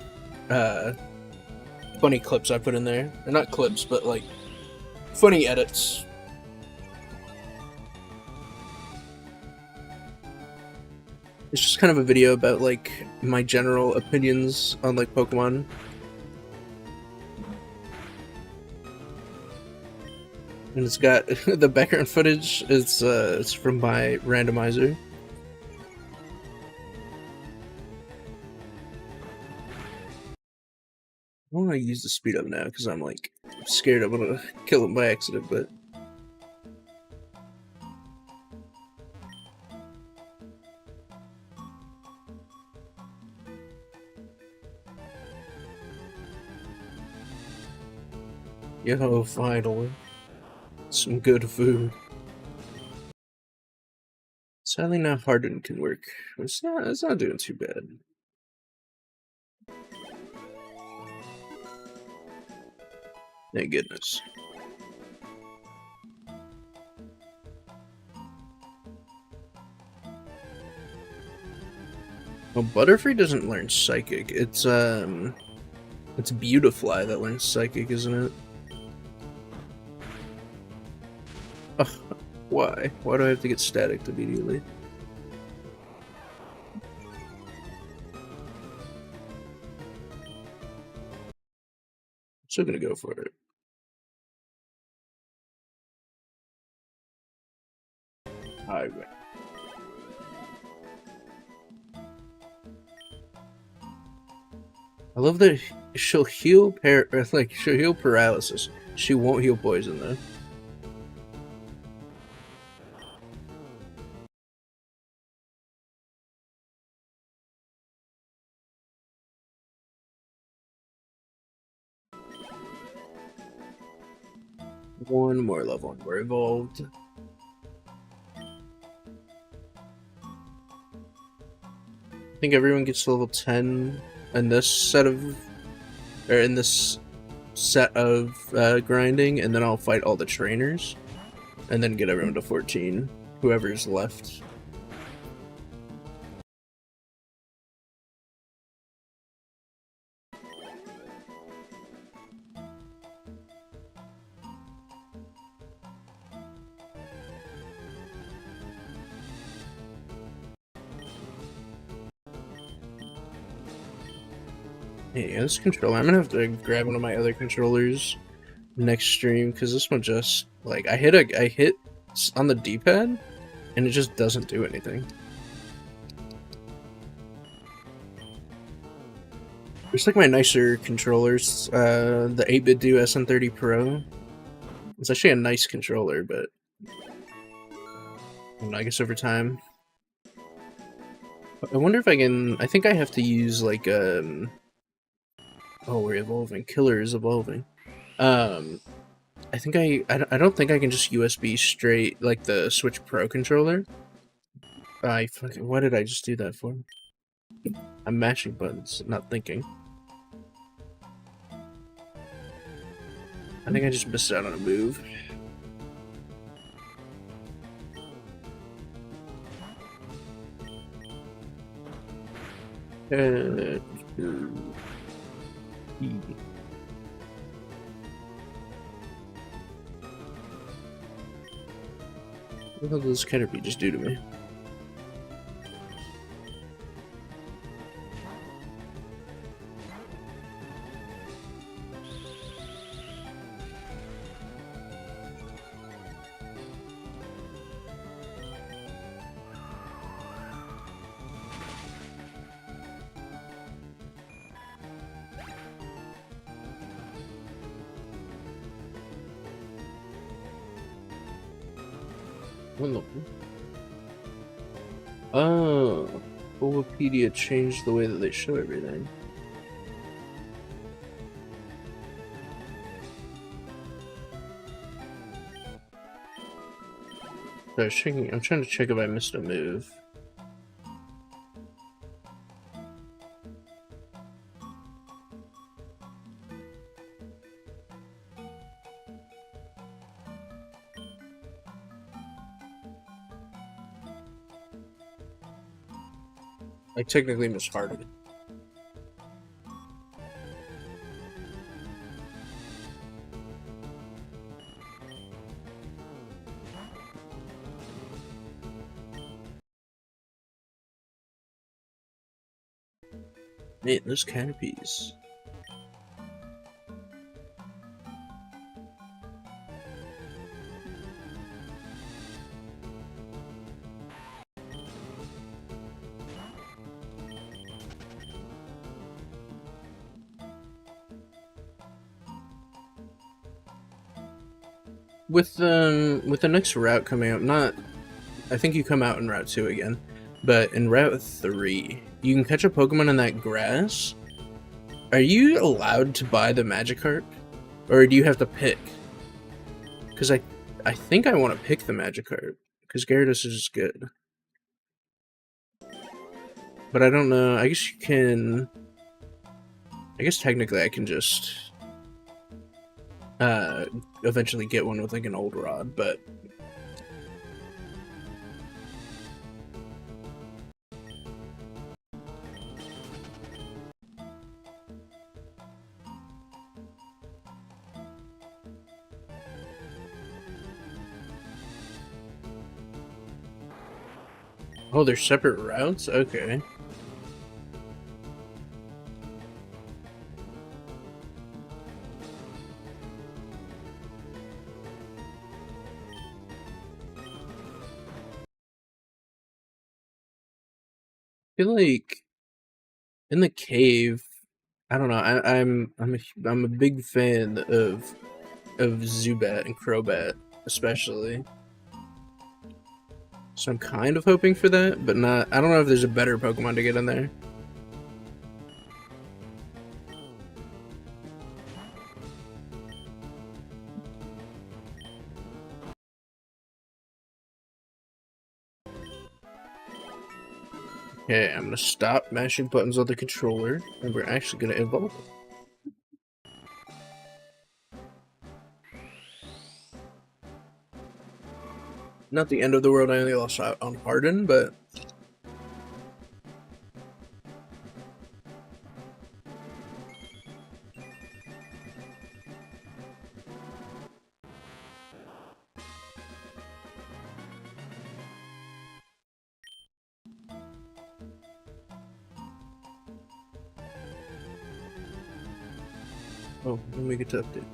clips I put in there. Or not clips, but like funny edits. It's just kind of a video about like my general opinions on like Pokemon. And it's got the background footage. It's from my randomizer. I want to use the speed up now because I'm like scared I'm gonna kill him by accident, but yo, finally. Some good food. Sadly, now Harden can work. It's not doing too bad. Thank goodness. Well, Butterfree doesn't learn Psychic. It's Beautifly that learns Psychic, isn't it? Ugh, why? Why do I have to get static immediately? I'm still gonna go for it. Highway. I love that she'll heal she'll heal paralysis. She won't heal poison though. One more level and we're evolved. I think everyone gets to level 10 in this set of grinding, and then I'll fight all the trainers and then get everyone to 14, whoever's left. Hey, this controller, I'm gonna have to grab one of my other controllers next stream, because this one just, like, I hit on the D-pad, and it just doesn't do anything. It's like my nicer controllers, the 8BitDo SN30 Pro. It's actually a nice controller, but And I guess over time. I wonder if I can. I think I have to use like oh, we're evolving. Killer is evolving. I think I don't think I can just USB straight like the Switch Pro controller. What did I just do that for? I'm mashing buttons, not thinking. I think I just missed out on a move. What did this Caterpie just do to me? Oh, Bulbapedia changed the way that they show everything. So I'm trying to check if I missed a move. I technically mishearted. Man, those Caterpies. With the next route coming up, I think you come out in Route 2 again, but in Route 3, you can catch a Pokemon in that grass. Are you allowed to buy the Magikarp? Or do you have to pick? Because I think I want to pick the Magikarp, because Gyarados is just good. But I don't know, I guess you can... I guess technically I can just... eventually get one with like an old rod, but... Oh, they're separate routes? Okay. I feel like in the cave, I don't know. I'm a big fan of Zubat and Crobat, especially. So I'm kind of hoping for that, but not. I don't know if there's a better Pokemon to get in there. Okay, I'm gonna stop mashing buttons on the controller, and we're actually gonna evolve. Not the end of the world. I only lost out on Harden, but oh, let me get to update.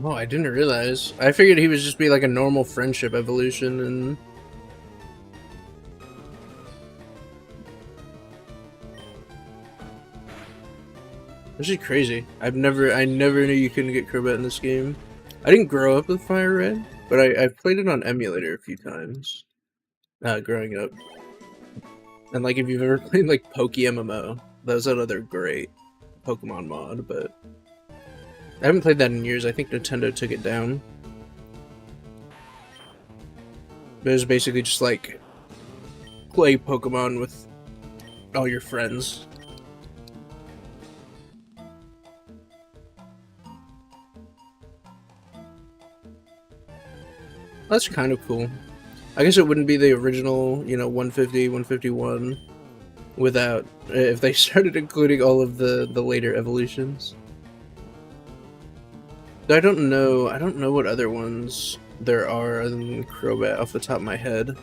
Oh, I didn't realize. I figured he would just be like a normal friendship evolution, and this is crazy. I never knew you couldn't get Crobat in this game. I didn't grow up with Fire Red, but I've played it on emulator a few times, growing up. And like, if you've ever played like Poke MMO, that was another great Pokemon mod, but I haven't played that in years. I think Nintendo took it down. But it was basically just like play Pokemon with all your friends. That's kind of cool. I guess it wouldn't be the original, 150, 151 without, if they started including all of the later evolutions. I don't know what other ones there are other than Crobat off the top of my head.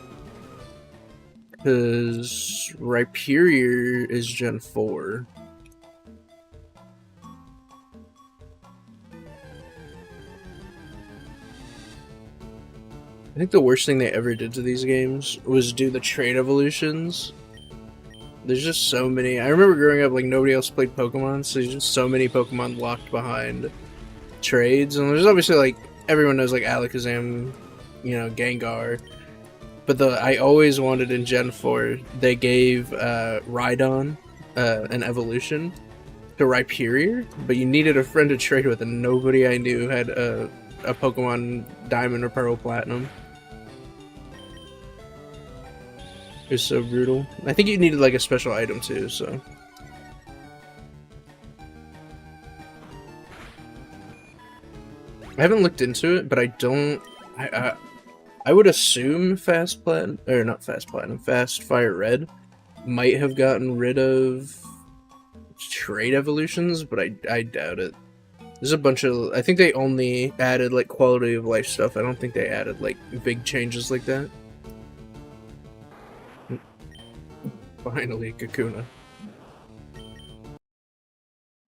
Because Rhyperior is Gen 4. I think the worst thing they ever did to these games was do the trade evolutions. There's just so many. I remember growing up, like, nobody else played Pokemon, so there's just so many Pokemon locked behind trades. And there's obviously, like, everyone knows, like, Alakazam, Gengar. But I always wanted in Gen 4, they gave Rhydon an evolution to Rhyperior, but you needed a friend to trade with, and nobody I knew had a Pokemon Diamond or Pearl Platinum. It was so brutal. I think you needed like a special item too, so. I haven't looked into it, but I don't. I would assume Fast Fire Red might have gotten rid of trade evolutions, but I doubt it. There's a bunch of. I think they only added like quality of life stuff. I don't think they added like big changes like that. Finally, Kakuna.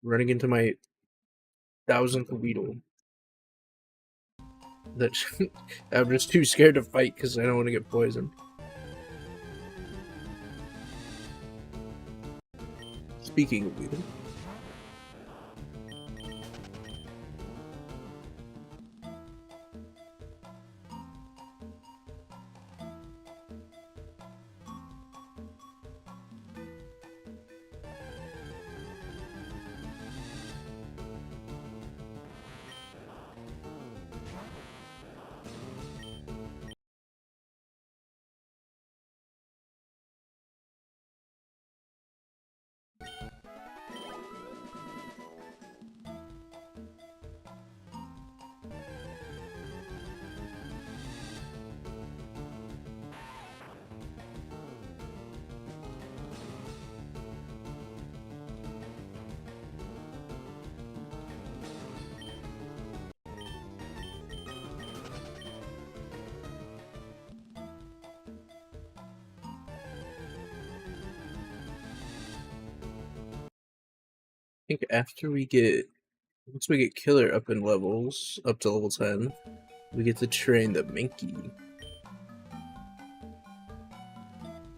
Running into my 1000th Weedle. That I'm just too scared to fight because I don't want to get poisoned. Speaking of Weedle. I think once we get Killer up in levels, up to level 10, we get to train the Minky.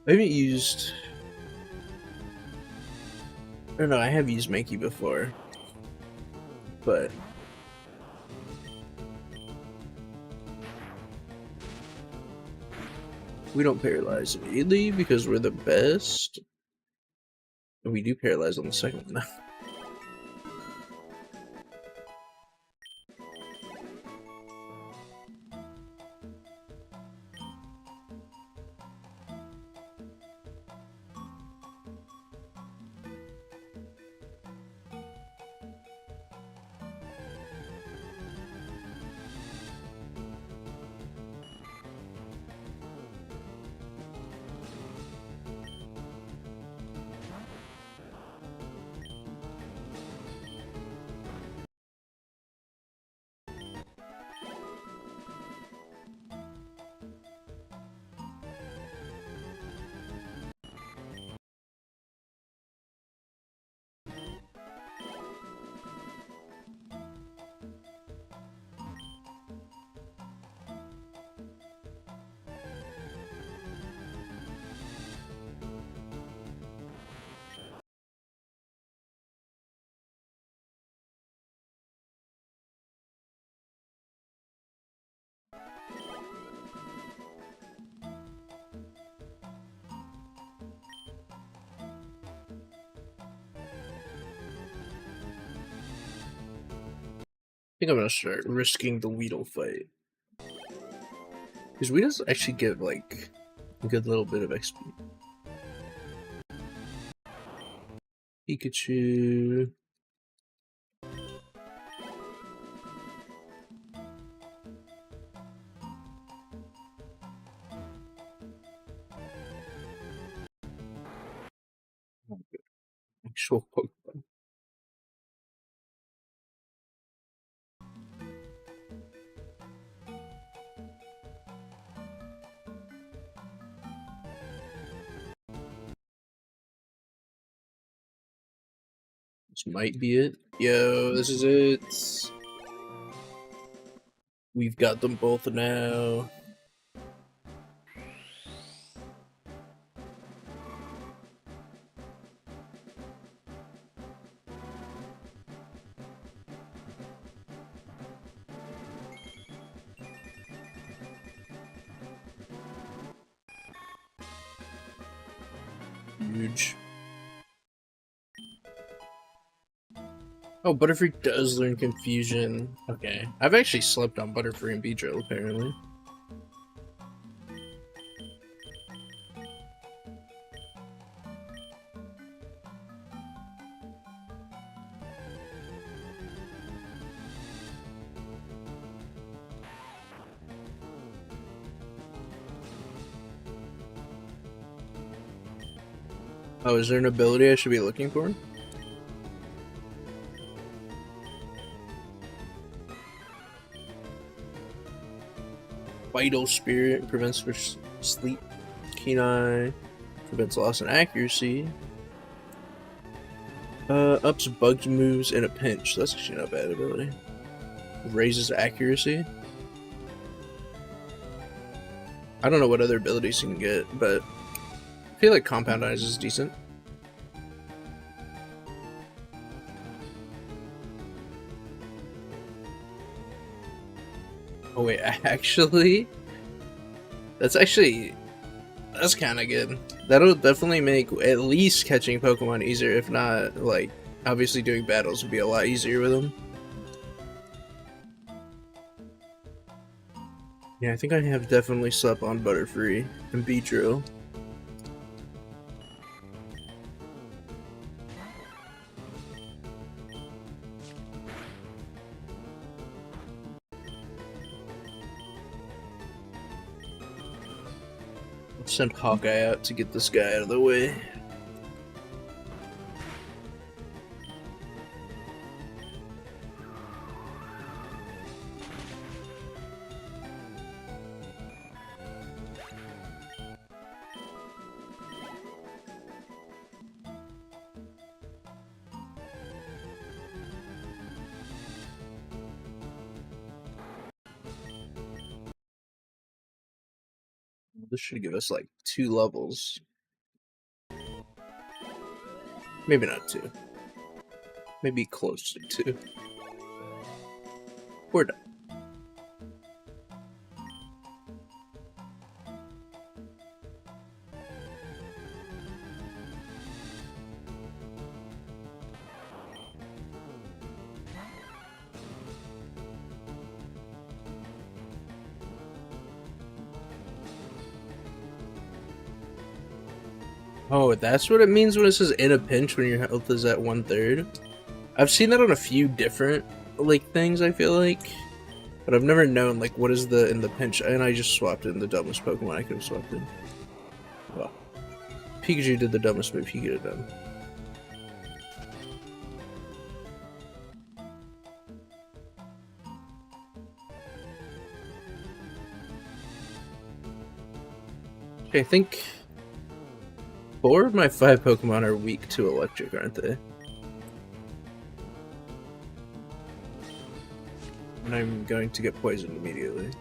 I haven't used... I don't know, I have used Minky before, but... we don't paralyze immediately because we're the best. And we do paralyze on the second one. think I'm gonna start risking the Weedle fight. Because Weedles actually give like a good little bit of XP. Pikachu. Actual Pokemon. This might be it. Yo, this is it. We've got them both now. Huge. Oh, Butterfree does learn Confusion. Okay. I've actually slept on Butterfree and Beedrill, apparently. Oh, is there an ability I should be looking for? Vital Spirit prevents for sleep. Keen Eye prevents loss in accuracy. Ups bugged moves in a pinch. That's actually not a bad ability. Raises accuracy. I don't know what other abilities you can get, but I feel like Compound Eyes is decent. Oh wait, actually, that's kind of good. That'll definitely make at least catching Pokemon easier, if not, like, obviously doing battles would be a lot easier with them. Yeah, I think I have definitely slept on Butterfree and Beedrill. Let's send Hawkeye out to get this guy out of the way. This should give us like 2 levels. Maybe not 2. Maybe close to 2. We're done. Oh, that's what it means when it says in a pinch when your health is at 1/3. I've seen that on a few different like things, I feel like, but I've never known like what is the in the pinch. And I just swapped in the dumbest Pokemon I could have swapped in. Well, Pikachu did the dumbest move he could have done. Okay, I think 4 of my 5 Pokemon are weak to electric, aren't they? And I'm going to get poisoned immediately.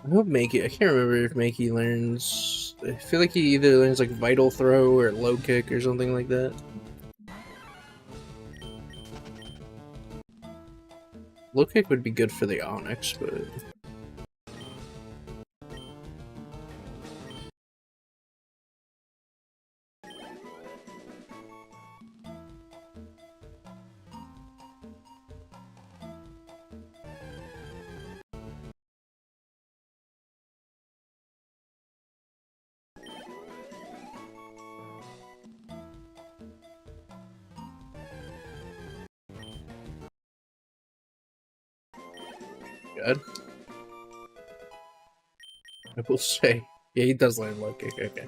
I hope Makey. I can't remember if Makey learns. I feel like he either learns like Vital Throw or Low Kick or something like that. Low Kick would be good for the Onyx, but. God. I will say. Yeah, he does learn Low Kick, okay.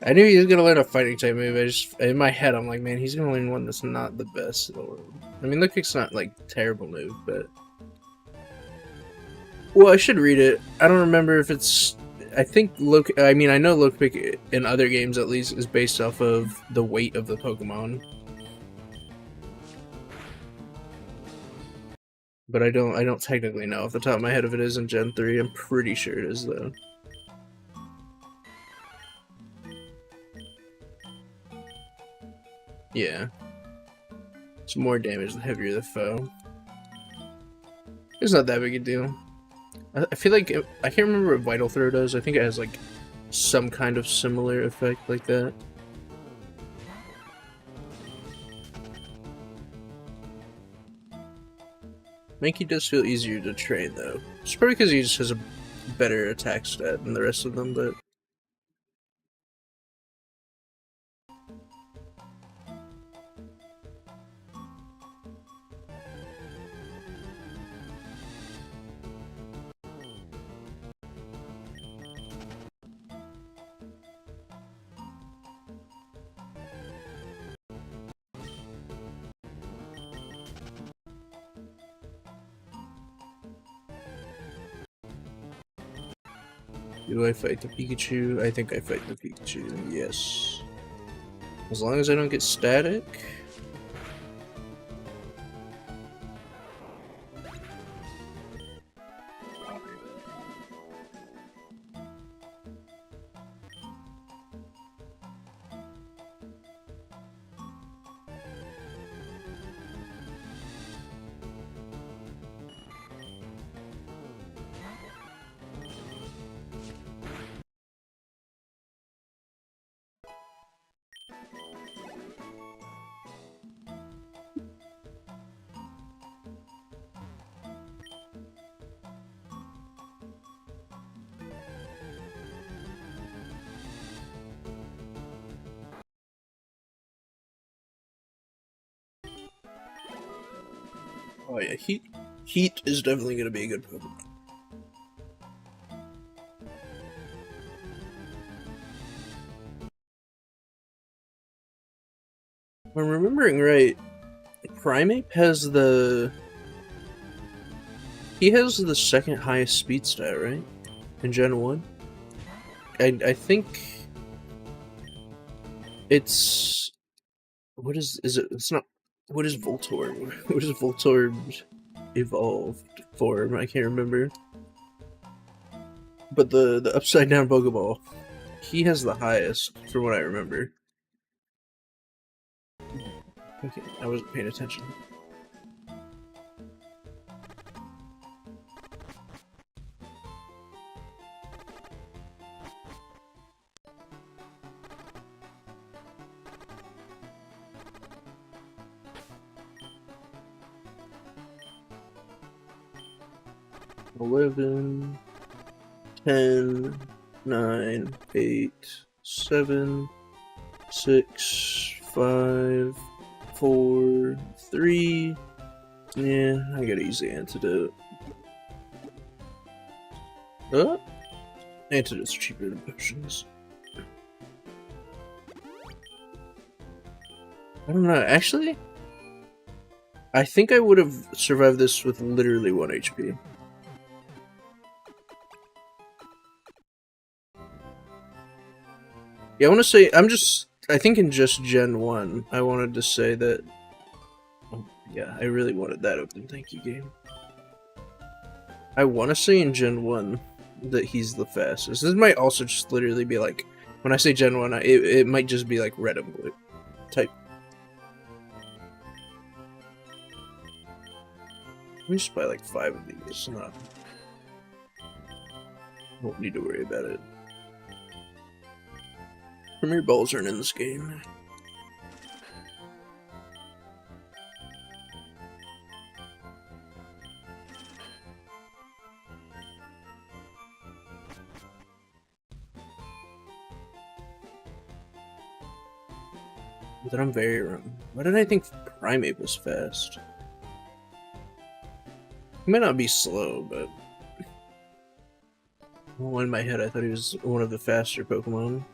I knew he was gonna learn a fighting type move. I just, in my head, I'm like, man, he's gonna learn one that's not the best in the world. I mean, Low Kick's not like terrible move, but. Well, I should read it. I don't remember if it's. I think I mean, I know Low Kick in other games at least is based off of the weight of the Pokemon. But I don't technically know off the top of my head if it is in Gen 3. I'm pretty sure it is though. Yeah. It's more damage the heavier the foe. It's not that big a deal. I feel like I can't remember what Vital Throw does. I think it has like some kind of similar effect like that. Mankey does feel easier to train though. It's probably because he just has a better attack stat than the rest of them, but. Do I fight the Pikachu? I think I fight the Pikachu, yes. As long as I don't get static. Oh yeah, Heat is definitely going to be a good Pokemon. If I'm remembering right, Primeape has the... He has the second highest speed stat, right? In Gen 1? I think... It's... What is it? It's not... What is Voltorb? What is Voltorb's evolved form? I can't remember. But the upside down Pokeball, he has the highest, from what I remember. Okay, I wasn't paying attention. Eleven, 10, 9, 8, 7, 6, 5, 4, 3. Yeah, I got an easy antidote. Antidotes are cheaper than potions. I don't know, actually, I think I would have survived this with literally 1 HP. Yeah, I want to say, I think in just Gen 1, I wanted to say that, oh, yeah, I really wanted that open, thank you, game. I want to say in Gen 1 that he's the fastest. This might also just literally be like, when I say Gen 1, it might just be like red and blue type. Let me just buy like 5 of these. Won't need to worry about it. Premier balls aren't in this game. But I'm very wrong. Why did I think Primeape was fast? He might not be slow, but well, in my head I thought he was one of the faster Pokemon.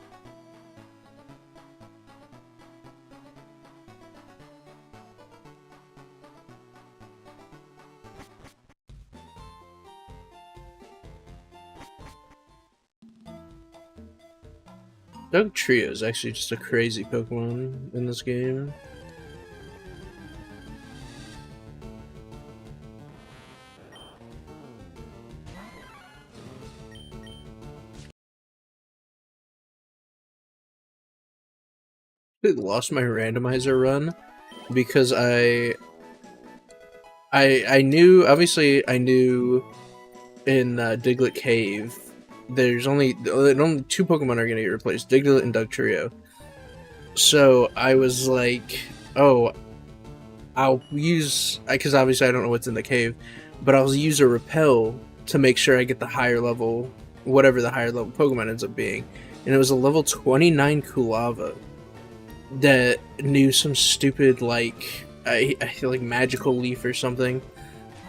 Dugtrio is actually just a crazy Pokemon in this game. I lost my randomizer run because I knew, obviously I knew in Diglett Cave there's only 2 Pokemon are gonna get replaced, Diglett and Dugtrio. So I was like, oh, I'll use, because obviously I don't know what's in the cave, but I'll use a Repel to make sure I get the higher level, whatever the higher level Pokemon ends up being. And it was a level 29 Kulava that knew some stupid, like, I feel like magical leaf or something,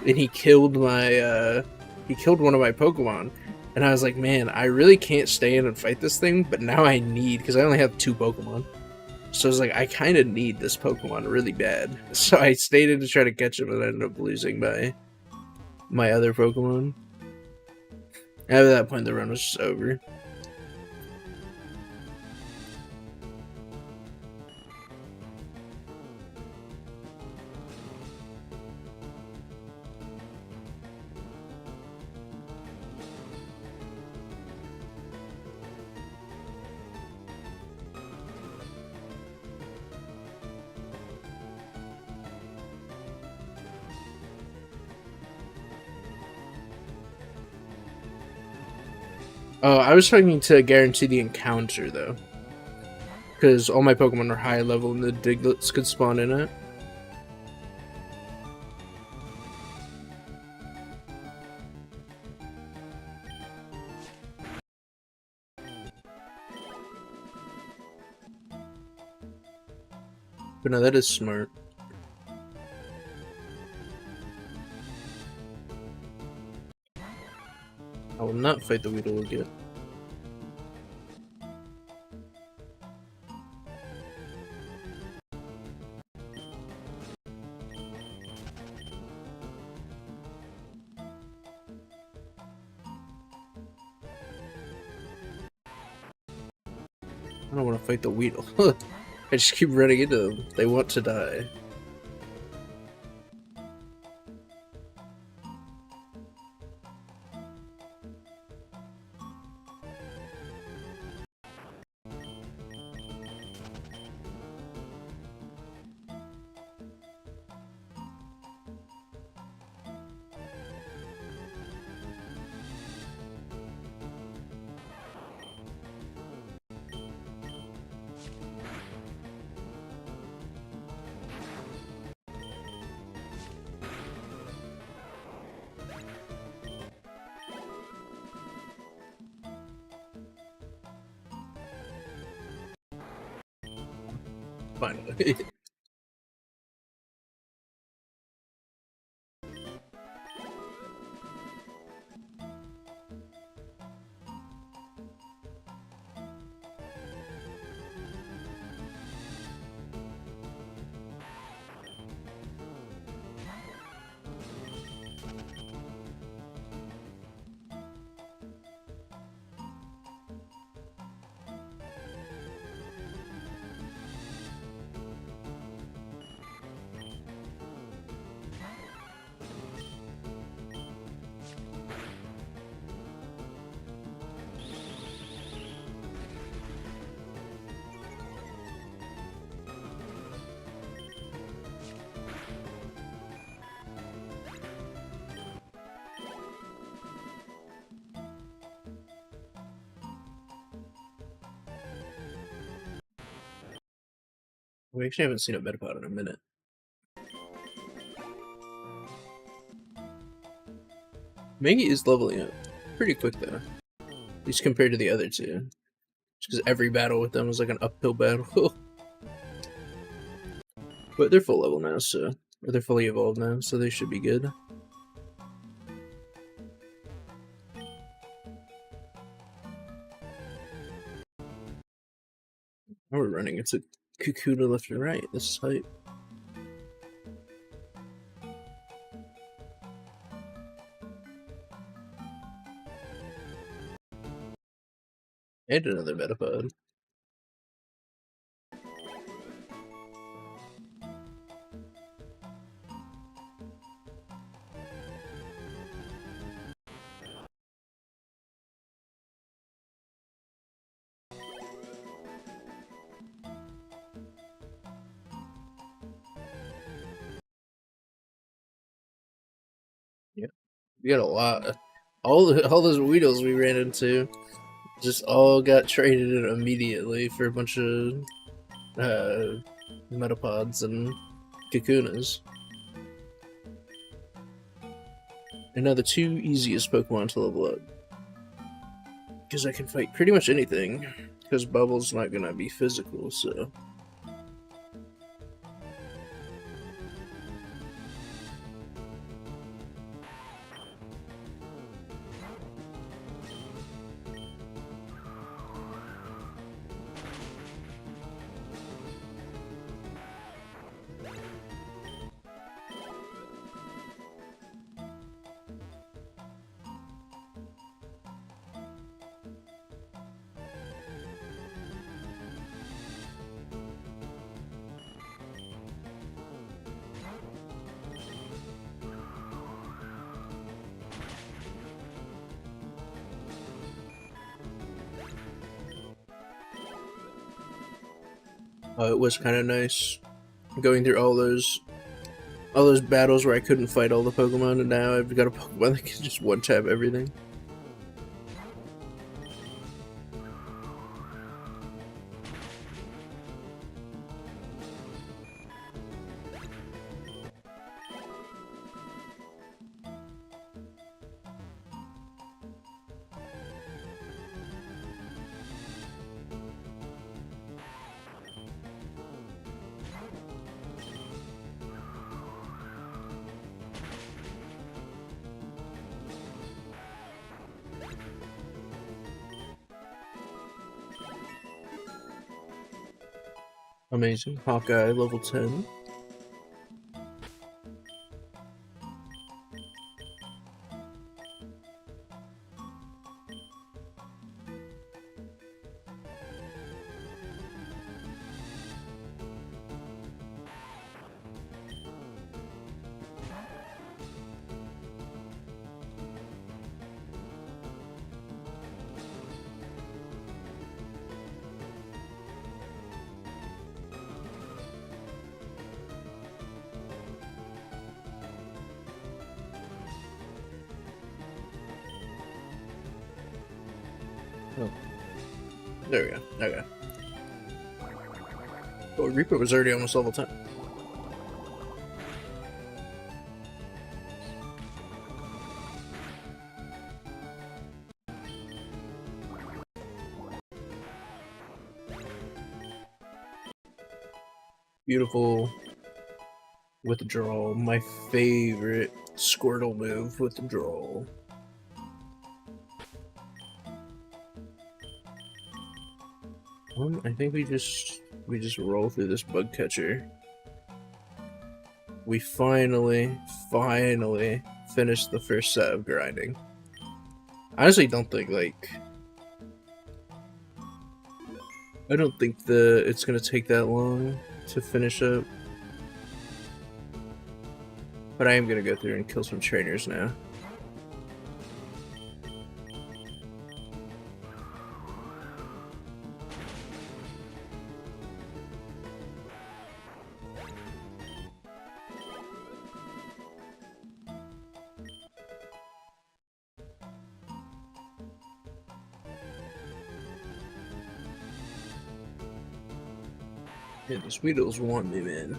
and he killed my, he killed one of my Pokemon. And I was like, man, I really can't stay in and fight this thing, but now I need, because I only have 2 Pokemon. So I was like, I kind of need this Pokemon really bad. So I stayed in to try to catch him and ended up losing my other Pokemon. At that point, the run was just over. Oh, I was talking to guarantee the encounter, though. Because all my Pokemon are high level and the Diglets could spawn in it. But no, that is smart. I will not fight the Weedle again. I don't want to fight the Weedle. I just keep running into them. They want to die. Finally. We actually haven't seen a Metapod in a minute. Maggie is leveling up pretty quick though, at least compared to the other two. Just because every battle with them was like an uphill battle. But they're full level now, so or they're fully evolved now, so they should be good. Now we're running into Cuckoo to left and right. This is hype. And another Metapod. Yeah, we got a lot. All those Weedles we ran into just all got traded in immediately for a bunch of Metapods and Kakunas. And now the two easiest Pokemon to level up. Because I can fight pretty much anything. Because Bubble's not gonna be physical, so. It was kind of nice going through all those battles where I couldn't fight all the Pokemon, and now I've got a Pokemon that can just one-tap everything. Amazing. Hawkeye, level 10. Oh. There we go. Okay. Oh, Reaper was already almost level 10. Beautiful withdrawal. My favorite Squirtle move, withdrawal. I think we just roll through this bug catcher. We finally finished the first set of grinding. I honestly don't think I don't think it's gonna take that long to finish up. But I am gonna go through and kill some trainers now. Yeah, these Weedles want me, man.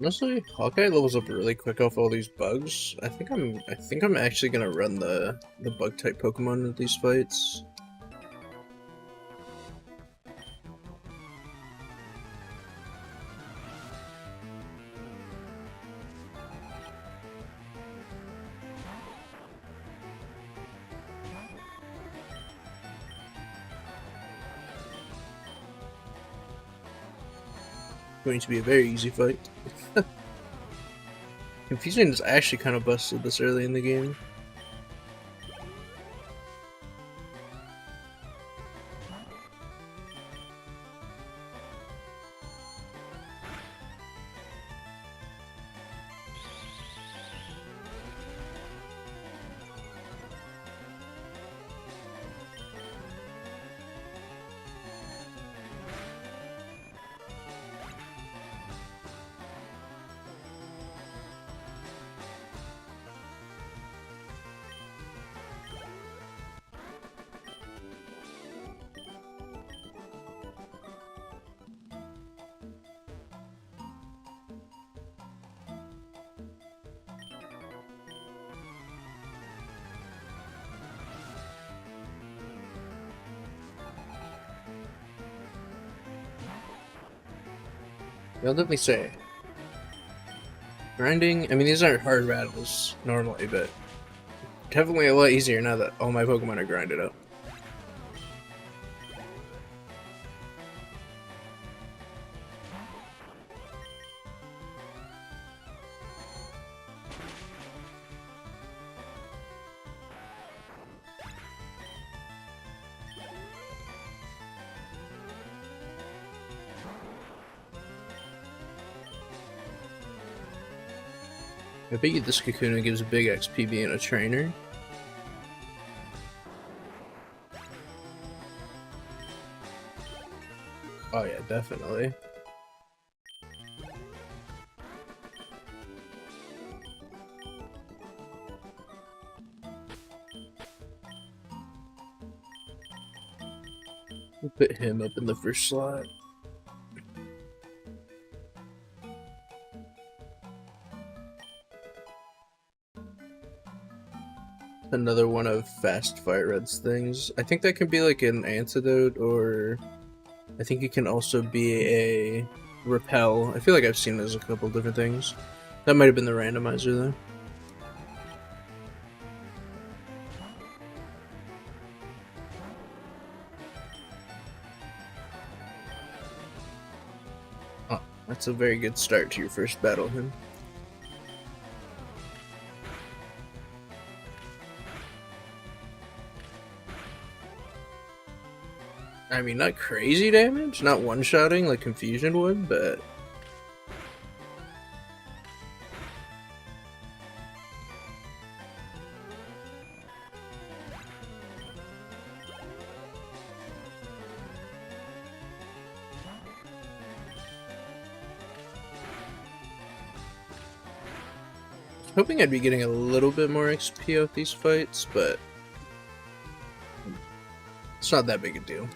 Honestly, Hawkeye levels up really quick off all these bugs. I think I'm actually gonna run the bug type Pokemon in these fights. Going to be a very easy fight. Confusion is actually kind of busted this early in the game. I'll definitely say grinding. I mean, these aren't hard battles normally, but definitely a lot easier now that all my Pokemon are grinded up. I bet you this Kakuna gives a big XP being a trainer. Oh yeah, definitely. We'll put him up in the first slot. Another one of Fast Fire Red's things. I think that can be like an antidote, or I think it can also be a repel. I feel like I've seen those a couple different things. That might have been the randomizer though. Oh, that's a very good start to your first battle, him. I mean, not crazy damage, not one-shotting like Confusion would, but... hoping I'd be getting a little bit more XP off these fights, but... it's not that big a deal.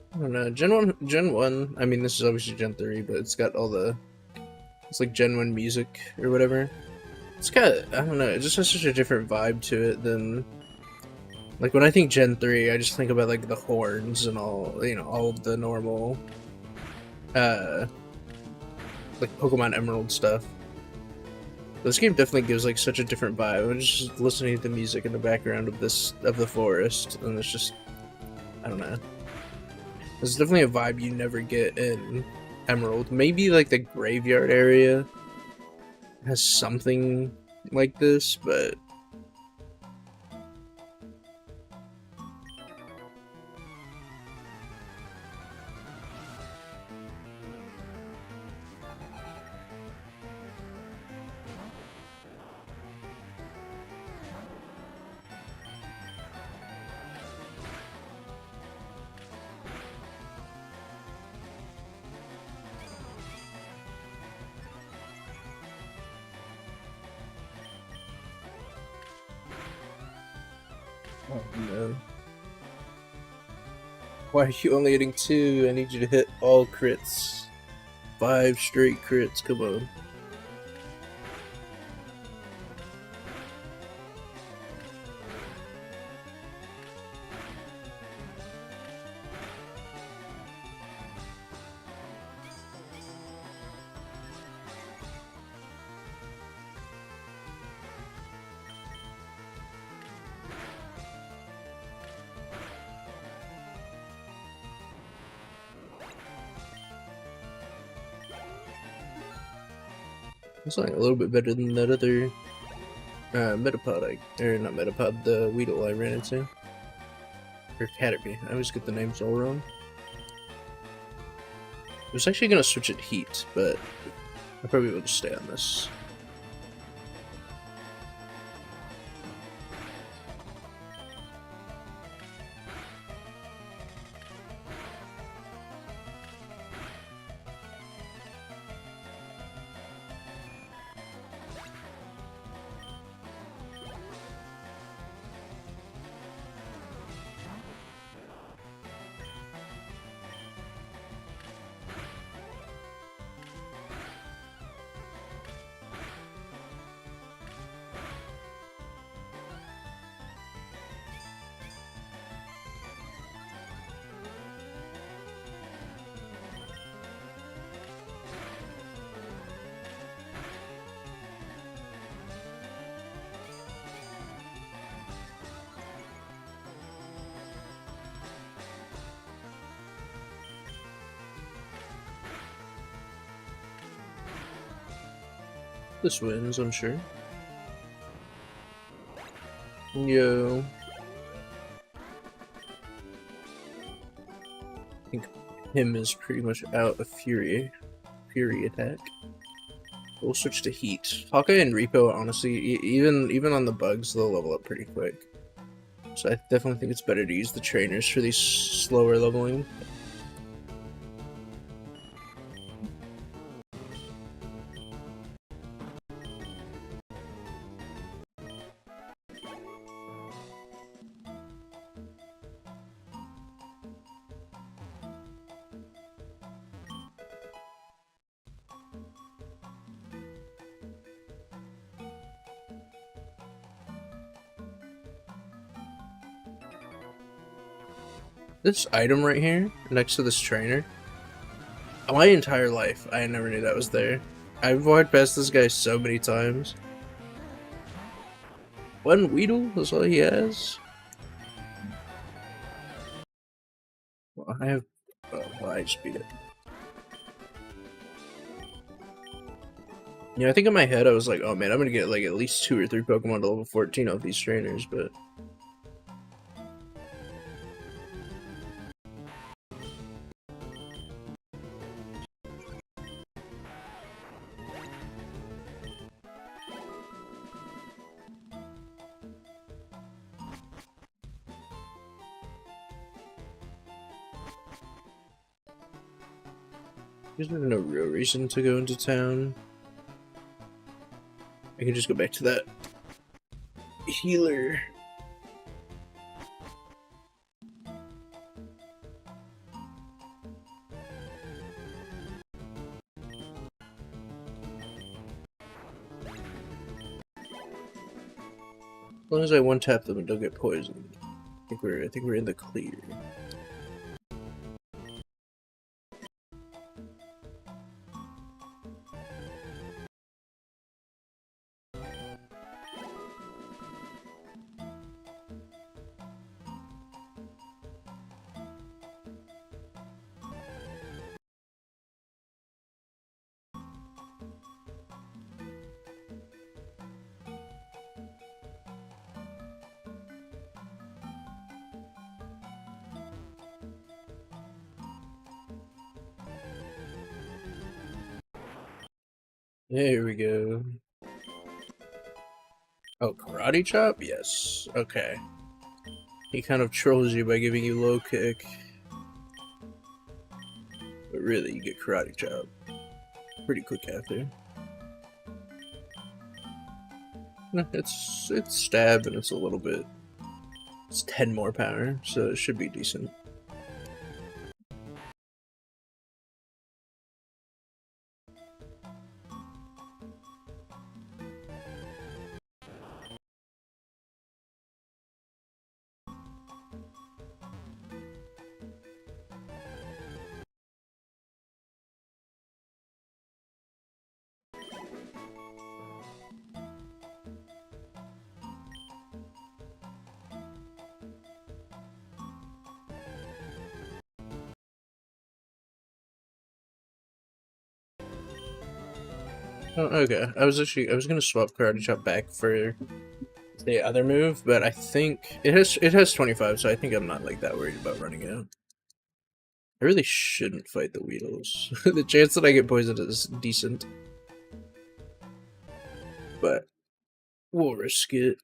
I don't know, Gen 1, I mean, this is obviously Gen 3, but it's got all the, it's like Gen 1 music or whatever. It's got, I don't know, it just has such a different vibe to it than, like, when I think Gen 3, I just think about, like, the horns and all, you know, all of the normal, like Pokemon Emerald stuff. This game definitely gives like such a different vibe. I'm just listening to the music in the background of the forest, and it's just, I don't know. There's definitely a vibe you never get in Emerald. Maybe like the graveyard area has something like this, but oh no. Why are you only hitting 2? I need you to hit all crits. 5 straight crits, come on. It's like a little bit better than that other Metapod, or not Metapod, the Weedle I ran into. Or Caterpie, I always get the names all wrong. I was actually gonna switch it Heat, but I probably will just stay on this. This wins, I'm sure. Yo. I think him is pretty much out of Fury attack. We'll switch to Heat. Hawkeye and Repo, honestly, even on the bugs, they'll level up pretty quick. So I definitely think it's better to use the trainers for these slower leveling. This item right here, next to this trainer, my entire life, I never knew that was there. I've walked past this guy so many times. One Weedle is all he has? Well, I have... Oh, well, I just beat it. Yeah, I think in my head I was like, oh man, I'm gonna get like at least 2 or 3 Pokemon to level 14 off these trainers, but... There's no real reason to go into town. I can just go back to that healer. As long as I one-tap them and don't get poisoned, I think we're in the clear. There we go. Oh, karate chop? Yes. Okay. He kind of trolls you by giving you low kick. But really, you get karate chop pretty quick after. It's stab and it's a little bit. It's 10 more power, so it should be decent. Oh, okay. I was gonna swap karate chop back for the other move, but I think it has 25, so I think I'm not like that worried about running out. I really shouldn't fight the Weedles. The chance that I get poisoned is decent, but we'll risk it.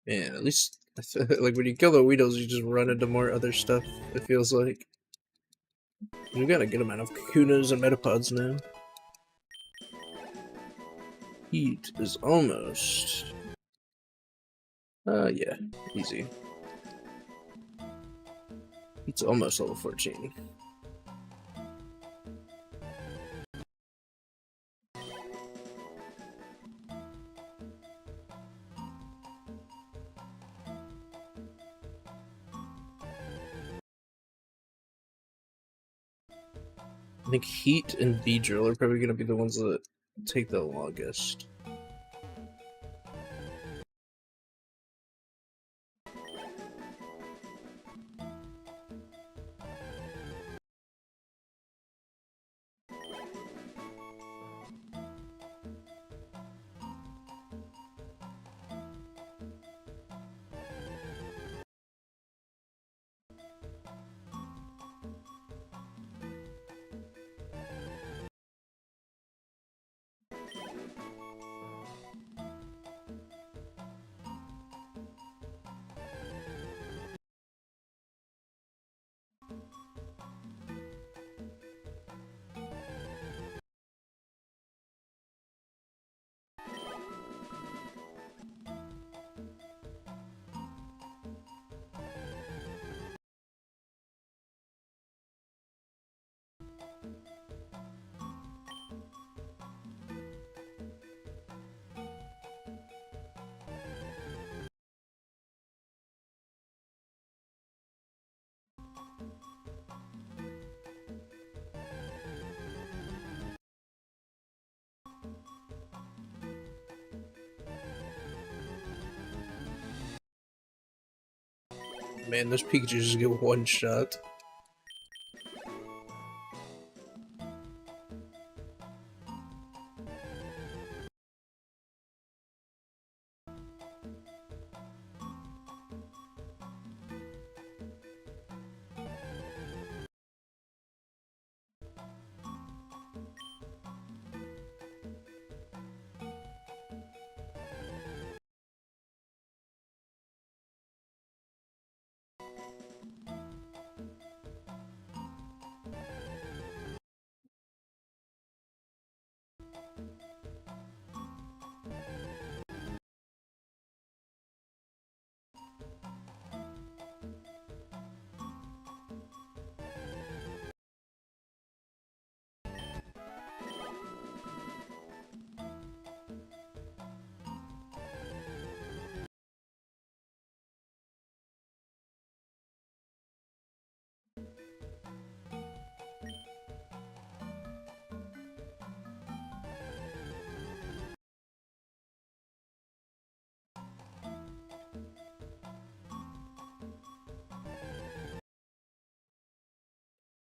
Man, at least like when you kill the Weedles, you just run into more other stuff. It feels like we got a good amount of Kakunas and Metapods now. Heat is almost. Yeah, easy. Heat's almost level 14. I think Heat and Beedrill are probably going to be the ones that take the longest. Man, those Pikachu just get one shot.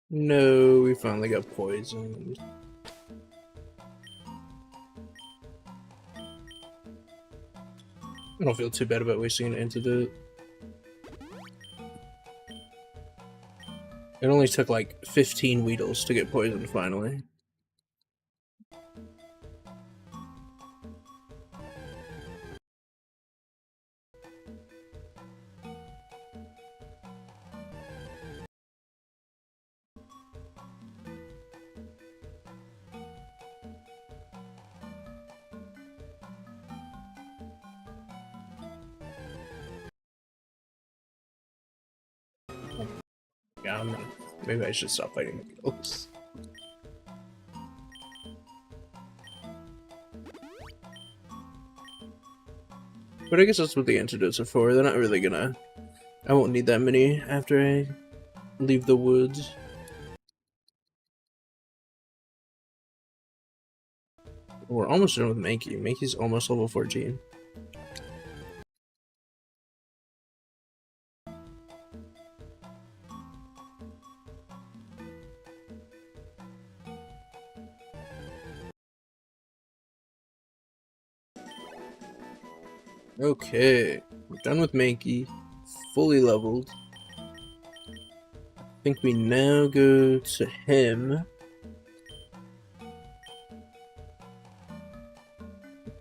No, we finally got poisoned. I don't feel too bad about wasting an antidote. It only took like 15 Weedles to get poisoned finally. Yeah, maybe I should stop fighting Weedles. But I guess that's what the antidotes are for. They're not really gonna... I won't need that many after I leave the woods. We're almost done with Mankey. Mankey's almost level 14. Okay, we're done with Mankey. Fully leveled. I think we now go to him.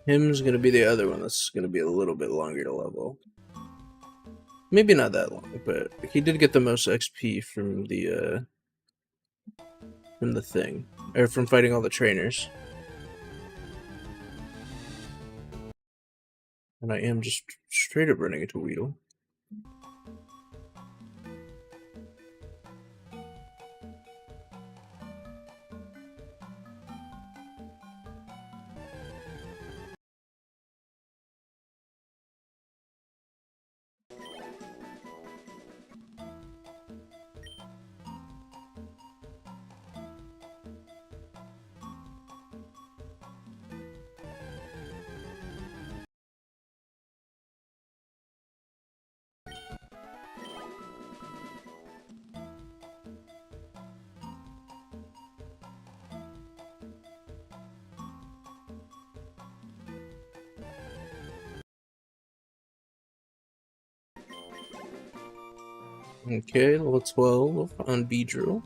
Him's gonna be the other one that's gonna be a little bit longer to level. Maybe not that long, but he did get the most XP from the thing. Or from fighting all the trainers. And I am just straight up running into Weedle. Okay, level 12 on Beedrill.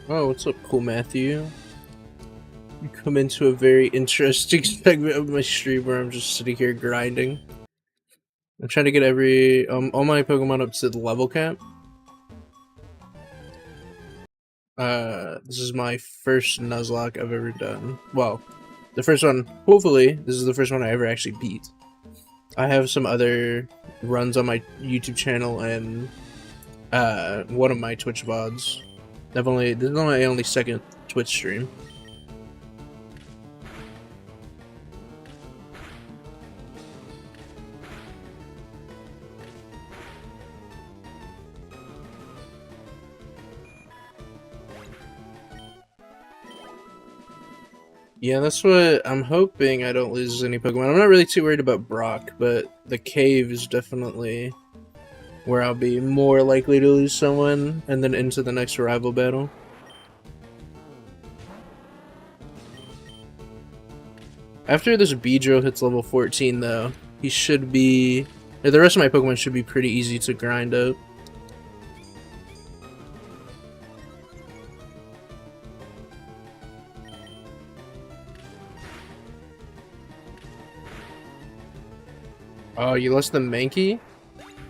Oh, what's up, Cool Matthew? You come into a very interesting segment of my stream where I'm just sitting here grinding. I'm trying to get all my Pokemon up to the level cap. This is my first Nuzlocke I've ever done. Well, the first one, hopefully, this is the first one I ever actually beat. I have some other runs on my YouTube channel and one of my Twitch VODs. This is my only second Twitch stream. Yeah, that's what I'm hoping. I don't lose any Pokemon. I'm not really too worried about Brock, but the cave is definitely where I'll be more likely to lose someone, and then into the next rival battle. After this Beedrill hits level 14, though, he should be... the rest of my Pokemon should be pretty easy to grind up. Oh, you lost the Mankey?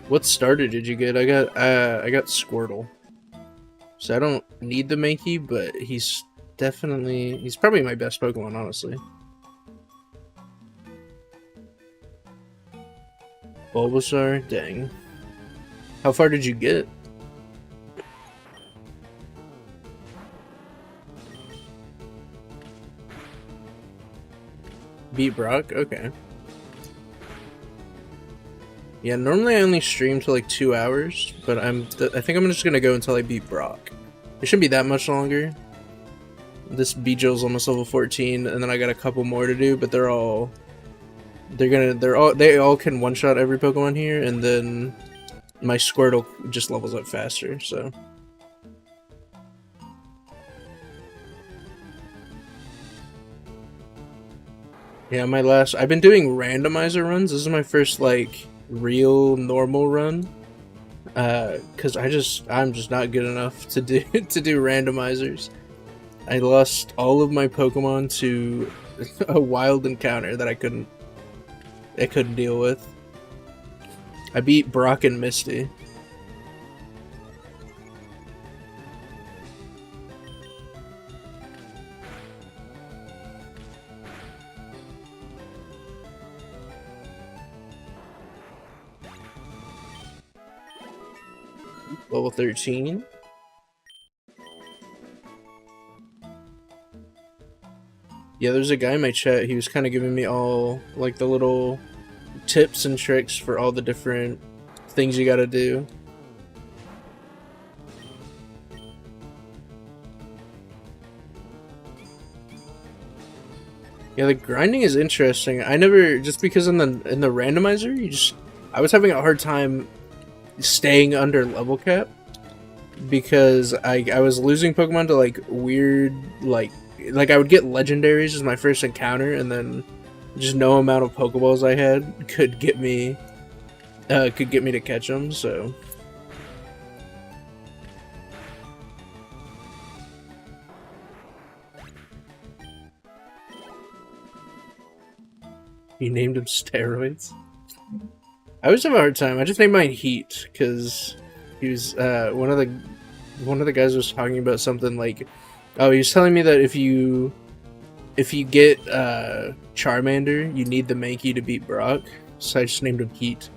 What starter did you get? I got Squirtle. So I don't need the Mankey, but he's probably my best Pokemon, honestly. Bulbasaur? Dang. How far did you get? Beat Brock? Okay. Yeah, normally I only stream to like 2 hours, but I think I'm just gonna go until I beat Brock. It shouldn't be that much longer. This Beedrill's almost level 14, and then I got a couple more to do, but they all can one-shot every Pokemon here, and then my Squirtle just levels up faster, so. Yeah, I've been doing randomizer runs. This is my first, like, real normal run. Cause I'm just not good enough to do randomizers. I lost all of my Pokemon to a wild encounter that I couldn't deal with. I beat Brock and Misty. Level 13. Yeah, there's a guy in my chat, he was kind of giving me all, like, the little tips and tricks for all the different things you gotta do. Yeah, the grinding is interesting. I never, just because in the randomizer, I was having a hard time staying under level cap because I was losing Pokemon to like weird like I would get legendaries as my first encounter, and then just no amount of Pokeballs I had could get me to catch them. So you named him Steroids. I always have a hard time. I just named mine Heat because he was one of the guys was talking about something like, oh, he was telling me that if you get Charmander, you need the Mankey to beat Brock. So I just named him Heat.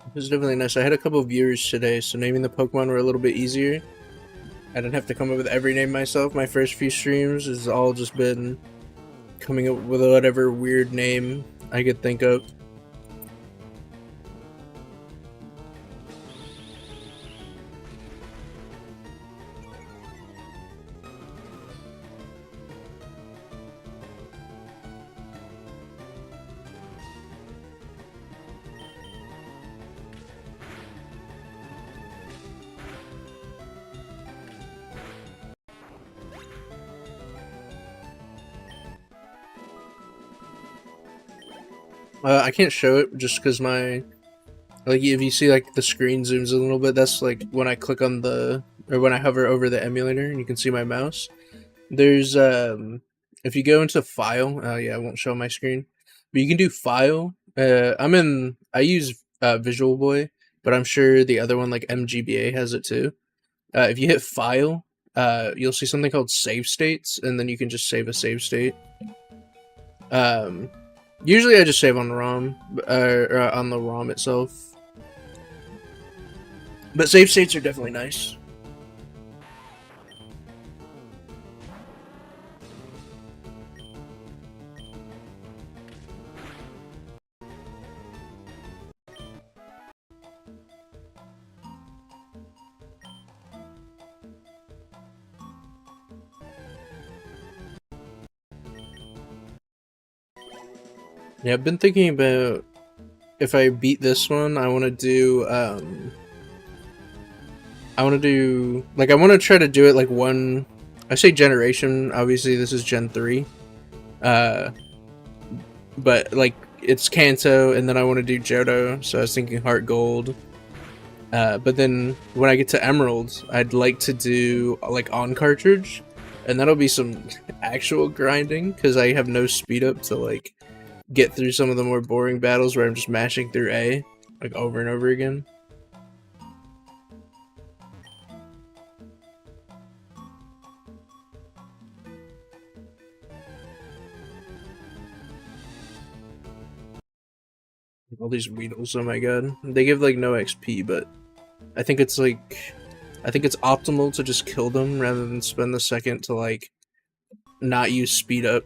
It was definitely nice. I had a couple viewers today, so naming the Pokemon were a little bit easier. I didn't have to come up with every name myself. My first few streams has all just been coming up with whatever weird name I could think of. I can't show it just because my, like, if you see like the screen zooms a little bit, that's like when I click on when I hover over the emulator and you can see my mouse. There's if you go into file, yeah, I won't show my screen, but you can do file. I use Visual Boy, but I'm sure the other one like MGBA has it too. If you hit file, you'll see something called save states, and then you can just save a save state. Usually I just save on ROM, or on the ROM itself. But save states are definitely nice. Yeah, I've been thinking about if I beat this one, I want to do I want to do like I want to try to do it like one. I say generation. Obviously, this is Gen 3. Uh, but like it's Kanto, and then I want to do Johto. So I was thinking Heart Gold. But then when I get to Emerald, I'd like to do like on cartridge, and that'll be some actual grinding because I have no speed up to like get through some of the more boring battles where I'm just mashing through A like over and over again. All these Weedles, oh my god. They give like no XP, but I think it's like I think it's optimal to just kill them rather than spend the second to like not use speed up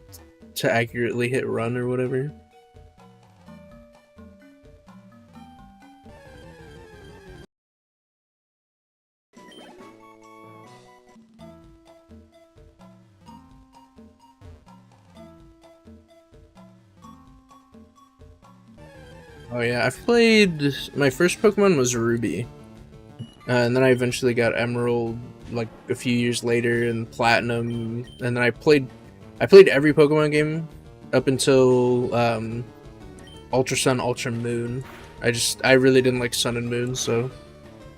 to accurately hit run or whatever. Oh yeah, I've played my first Pokemon was Ruby. And then I eventually got Emerald like a few years later and Platinum, and then I played every Pokemon game up until Ultra Sun, Ultra Moon. I really didn't like Sun and Moon, so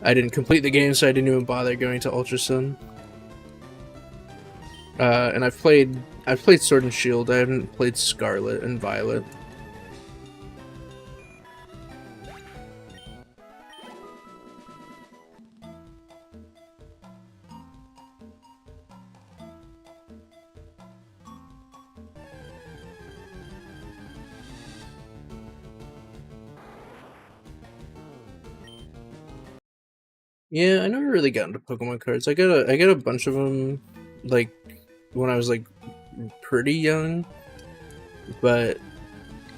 I didn't complete the game, so I didn't even bother going to Ultra Sun. And I've played Sword and Shield. I haven't played Scarlet and Violet. Yeah, I never really got into Pokemon cards. I got a bunch of them like when I was like pretty young, but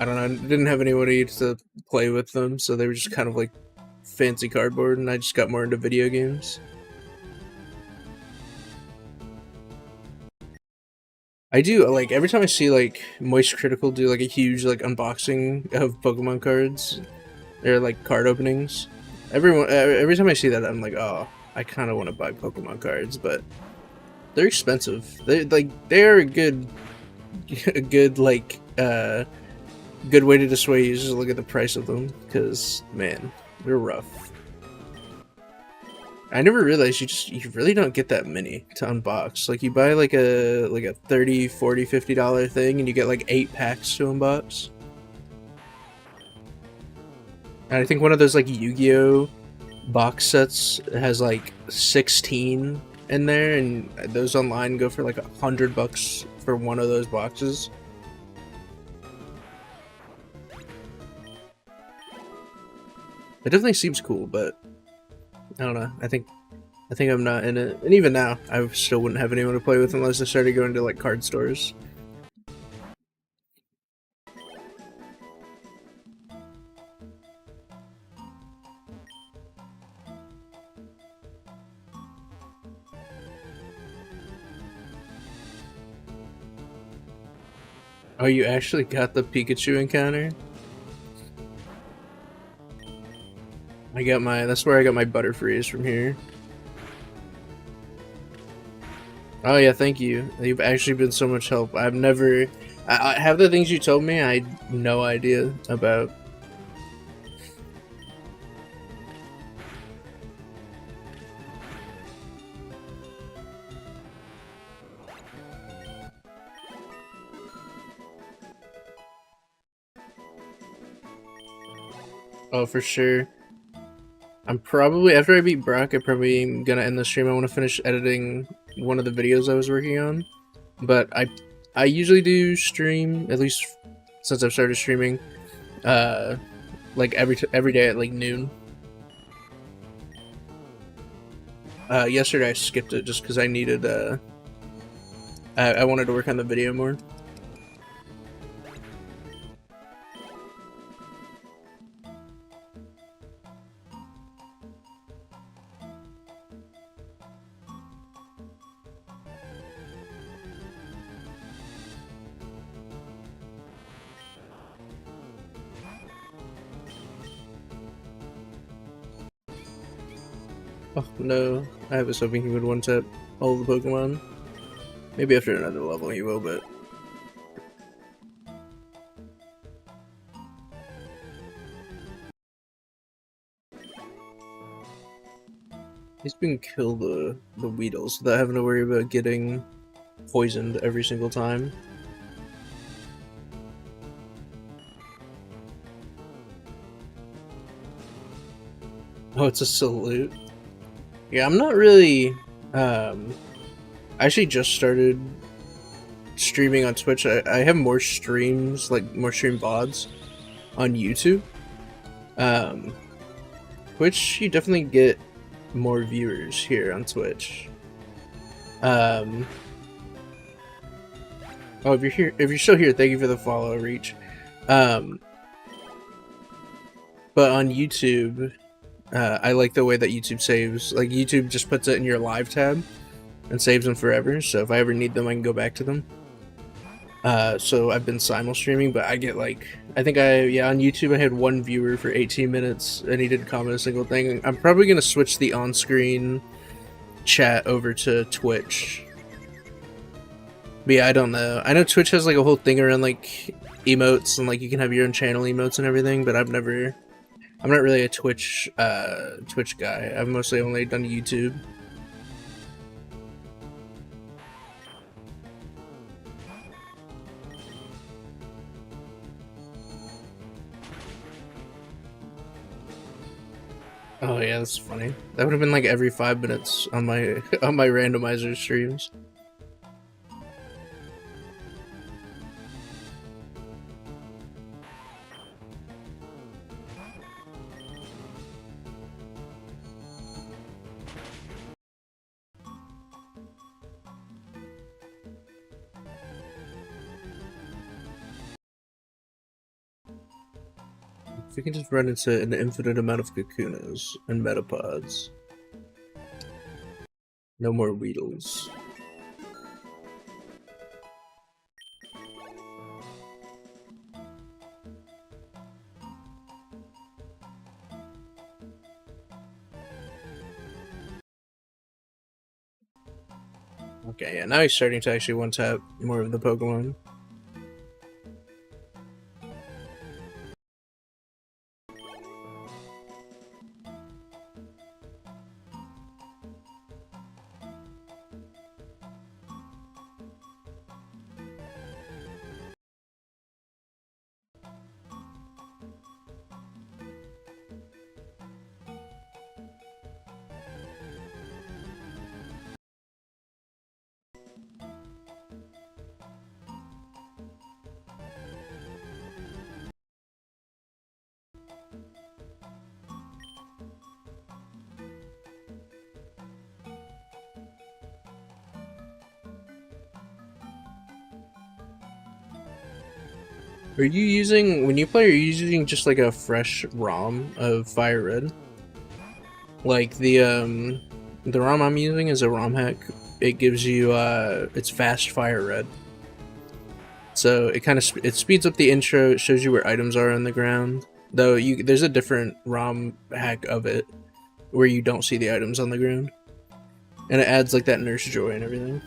I don't know, I didn't have anybody to play with them, so they were just kind of like fancy cardboard, and I just got more into video games. I do like every time I see like Moist Critical do like a huge like unboxing of Pokemon cards or like card openings. Every time I see that, I'm like, oh, I kind of want to buy Pokemon cards, but they're expensive. They're a good a good like good way to dissuade you is just look at the price of them, because man, they're rough. I never realized you really don't get that many to unbox. Like you buy like a 30, 40, $50 thing and you get like 8 packs to unbox. And I think one of those like Yu-Gi-Oh box sets has like 16 in there, and those online go for like $100 for one of those boxes. It definitely seems cool, but I don't know. I think I'm not in it. And even now, I still wouldn't have anyone to play with unless I started going to like card stores. Oh, you actually got the Pikachu encounter? That's where I got my Butterfrees from here. Oh yeah, thank you. You've actually been so much help. I've never, I have the things you told me I had no idea about. Oh, for sure. I'm probably, after I beat Brock, I probably am gonna end the stream. I want to finish editing one of the videos I was working on. But I usually do stream, at least since I've started streaming, uh, like every day at like noon. Yesterday I skipped it just because I needed, I wanted to work on the video more. Oh no, I was hoping he would one-tap all the Pokemon. Maybe after another level he will, but... He's been kill the Weedles without having to worry about getting poisoned every single time. Oh, it's a salute. Yeah, I'm not really... I actually just started streaming on Twitch. I have more streams, like more stream VODs on YouTube. Twitch, you definitely get more viewers here on Twitch. Oh, if you're here, if you're still here, thank you for the follow, Reach. But on YouTube, I like the way that YouTube saves. Like, YouTube just puts it in your live tab and saves them forever, so if I ever need them, I can go back to them. So I've been simul streaming, but I get like, I think on YouTube I had one viewer for 18 minutes and he didn't comment a single thing. I'm probably gonna switch the on-screen chat over to Twitch. But yeah, I don't know. I know Twitch has like a whole thing around like emotes and like you can have your own channel emotes and everything, but I'm not really a Twitch guy. I've mostly only done YouTube. Oh yeah, that's funny. That would have been like every 5 minutes on my on my randomizer streams. If we can just run into an infinite amount of Kakunas and Metapods. No more Weedles. Okay, yeah, now he's starting to actually one-tap more of the Pokemon. Are you using, when you play, are you using just like a fresh ROM of Fire Red? Like the ROM I'm using is a ROM hack. It gives you, it's fast Fire Red. So it kind of, it speeds up the intro, it shows you where items are on the ground. Though there's a different ROM hack of it where you don't see the items on the ground. And it adds like that Nurse Joy and everything.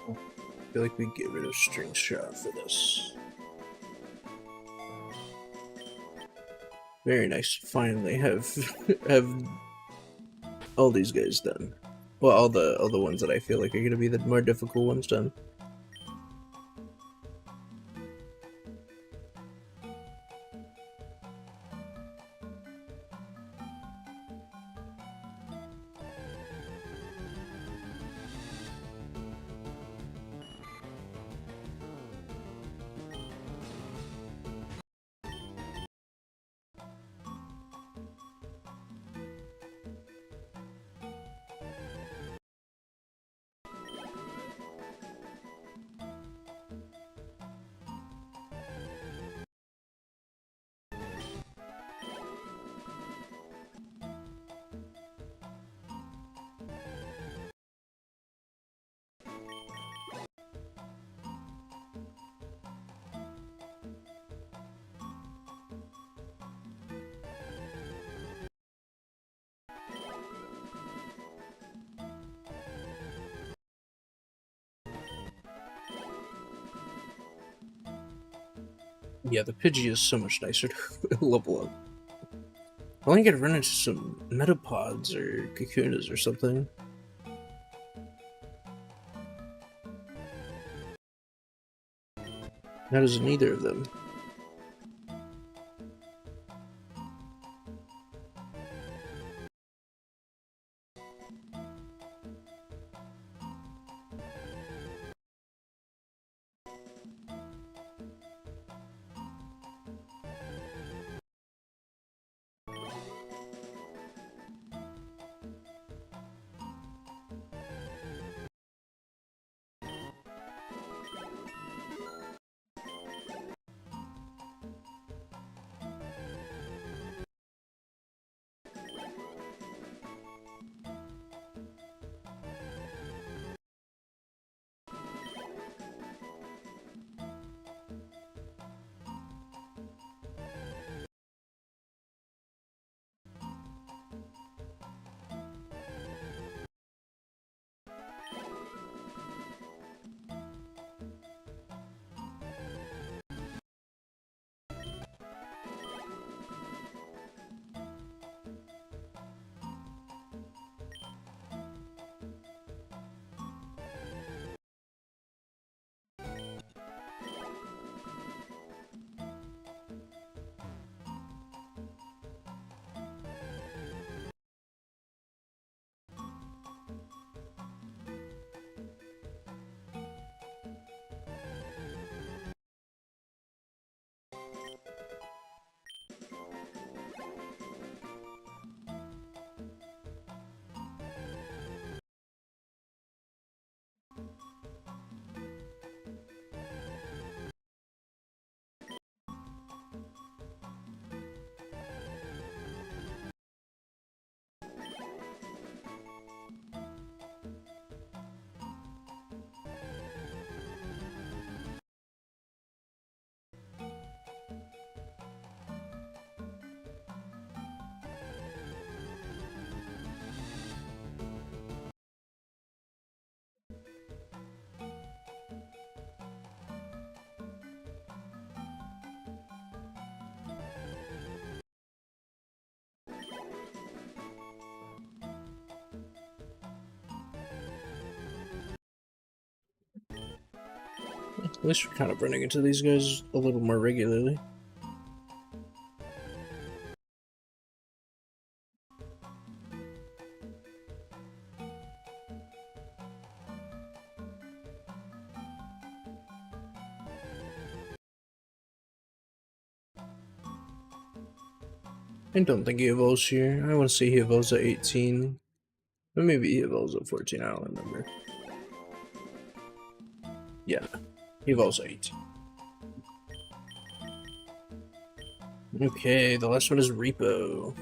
I feel like we get rid of string shot for this. Very nice. Finally have have all these guys done. Well, all the ones that I feel like are gonna be the more difficult ones done. Yeah, the Pidgey is so much nicer to level up. I only gotta run into some Metapods or Kakunas or something. That is neither of them. At least we're kind of running into these guys a little more regularly. I don't think he evolves here. I want to see he evolves at 18. But maybe he evolves at 14, I don't remember. Yeah, he evolves at 18. Okay, the last one is Repo.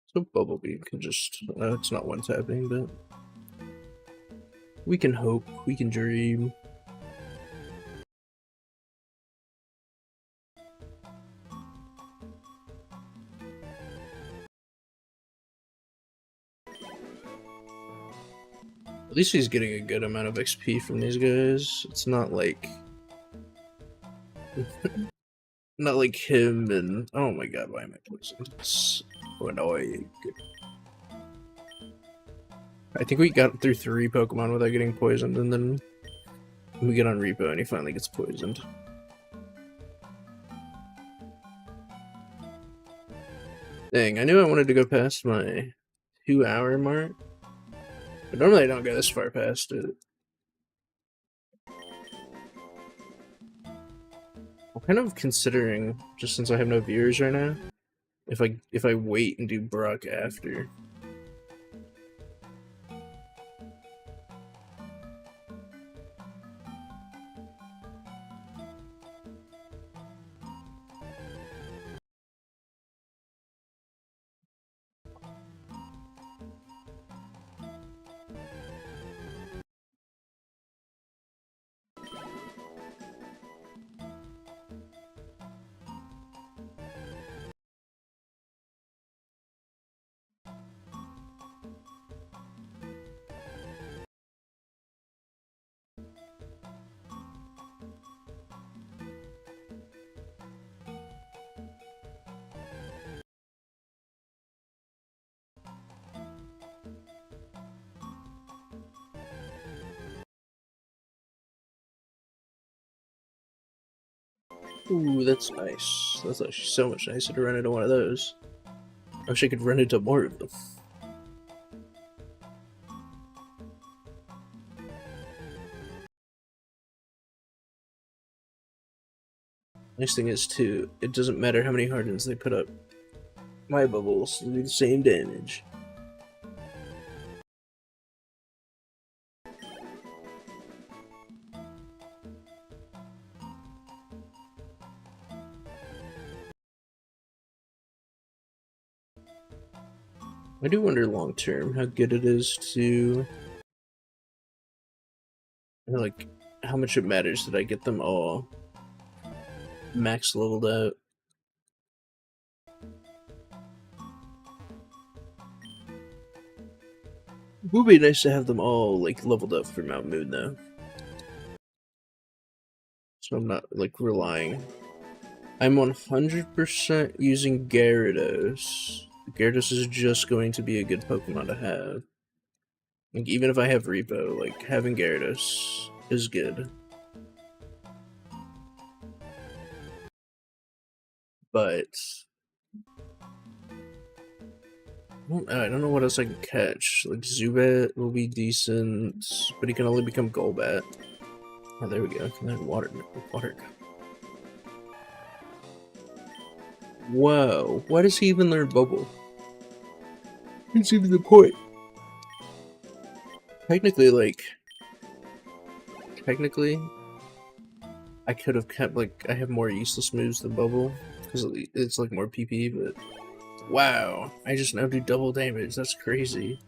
So Bumblebee can just... it's not one-tapping, but... we can hope, we can dream. At least he's getting a good amount of XP from these guys. It's not like... not like him and... oh my god, why am I poisoned? It's so annoying. I think we got through 3 Pokemon without getting poisoned, and then we get on Repo and he finally gets poisoned. Dang, I knew I wanted to go past my 2-hour mark. But normally I don't go this far past it. I'm kind of considering, just since I have no viewers right now, if I wait and do Brock after. Ooh, that's nice. That's actually so much nicer to run into one of those. I wish I could run into more of them. Nice thing is, too, it doesn't matter how many hardens they put up. My bubbles do the same damage. I do wonder long term how good it is to, like, how much it matters that I get them all max leveled out. It would be nice to have them all, like, leveled up for Mount Moon, though. So I'm not, like, relying. I'm 100% using Gyarados. Gyarados is just going to be a good Pokemon to have. Like, even if I have Repo, like, having Gyarados is good. But... I don't know what else I can catch. Like, Zubat will be decent, but he can only become Golbat. Oh, there we go. Can I have water? Whoa. Why does he even learn Bubble? What's even the point? Technically, I could have kept, like, I have more useless moves than Bubble, because it's, like, more PP, but... wow, I just now do double damage, that's crazy.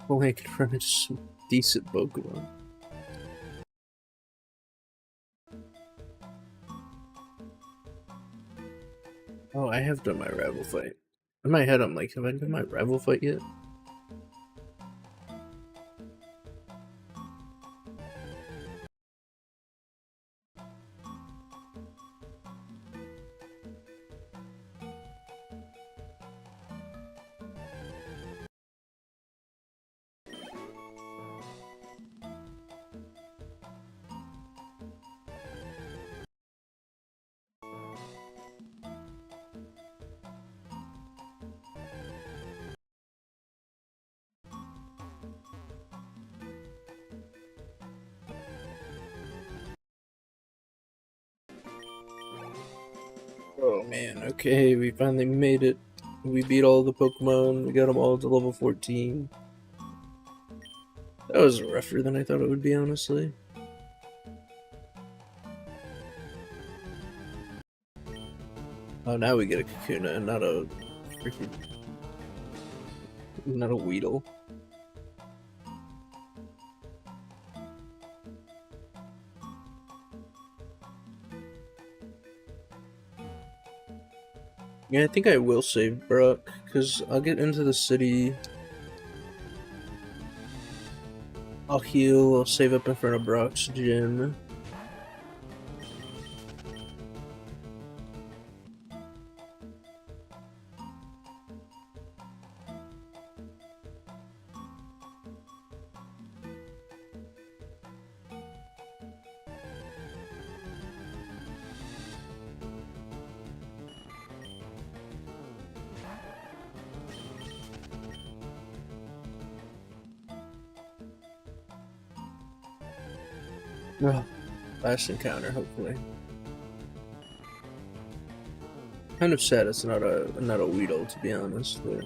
Only I could run into some decent Pokemon. Oh, I have done my rival fight. In my head, I'm like, have I done my rival fight yet? Oh man, okay, we finally made it. We beat all the Pokemon, we got them all to level 14. That was rougher than I thought it would be, honestly. Oh, now we get a Kakuna and not a freaking... not a Weedle. Yeah, I think I will save Brock, because I'll get into the city. I'll heal, I'll save up in front of Brock's gym. Oh, last encounter, hopefully. Kind of sad it's not a Weedle, to be honest, but...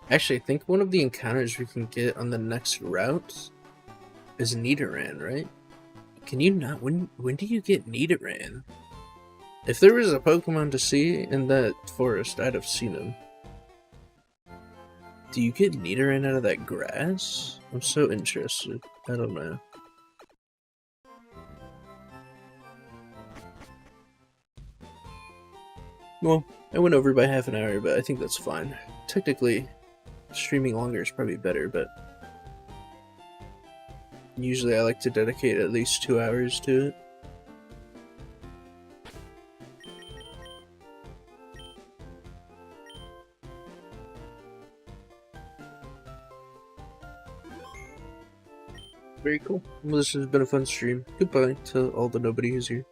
Actually, I think one of the encounters we can get on the next route is Nidoran, right? Can you not? When do you get Nidoran? If there was a Pokemon to see in that forest, I'd have seen him. Do you get Nidoran out of that grass? I'm so interested. I don't know. Well, I went over by half an hour, but I think that's fine. Technically, streaming longer is probably better, but usually I like to dedicate at least 2 hours to it. Very cool. Well, this has been a fun stream. Goodbye to all the nobody who's here.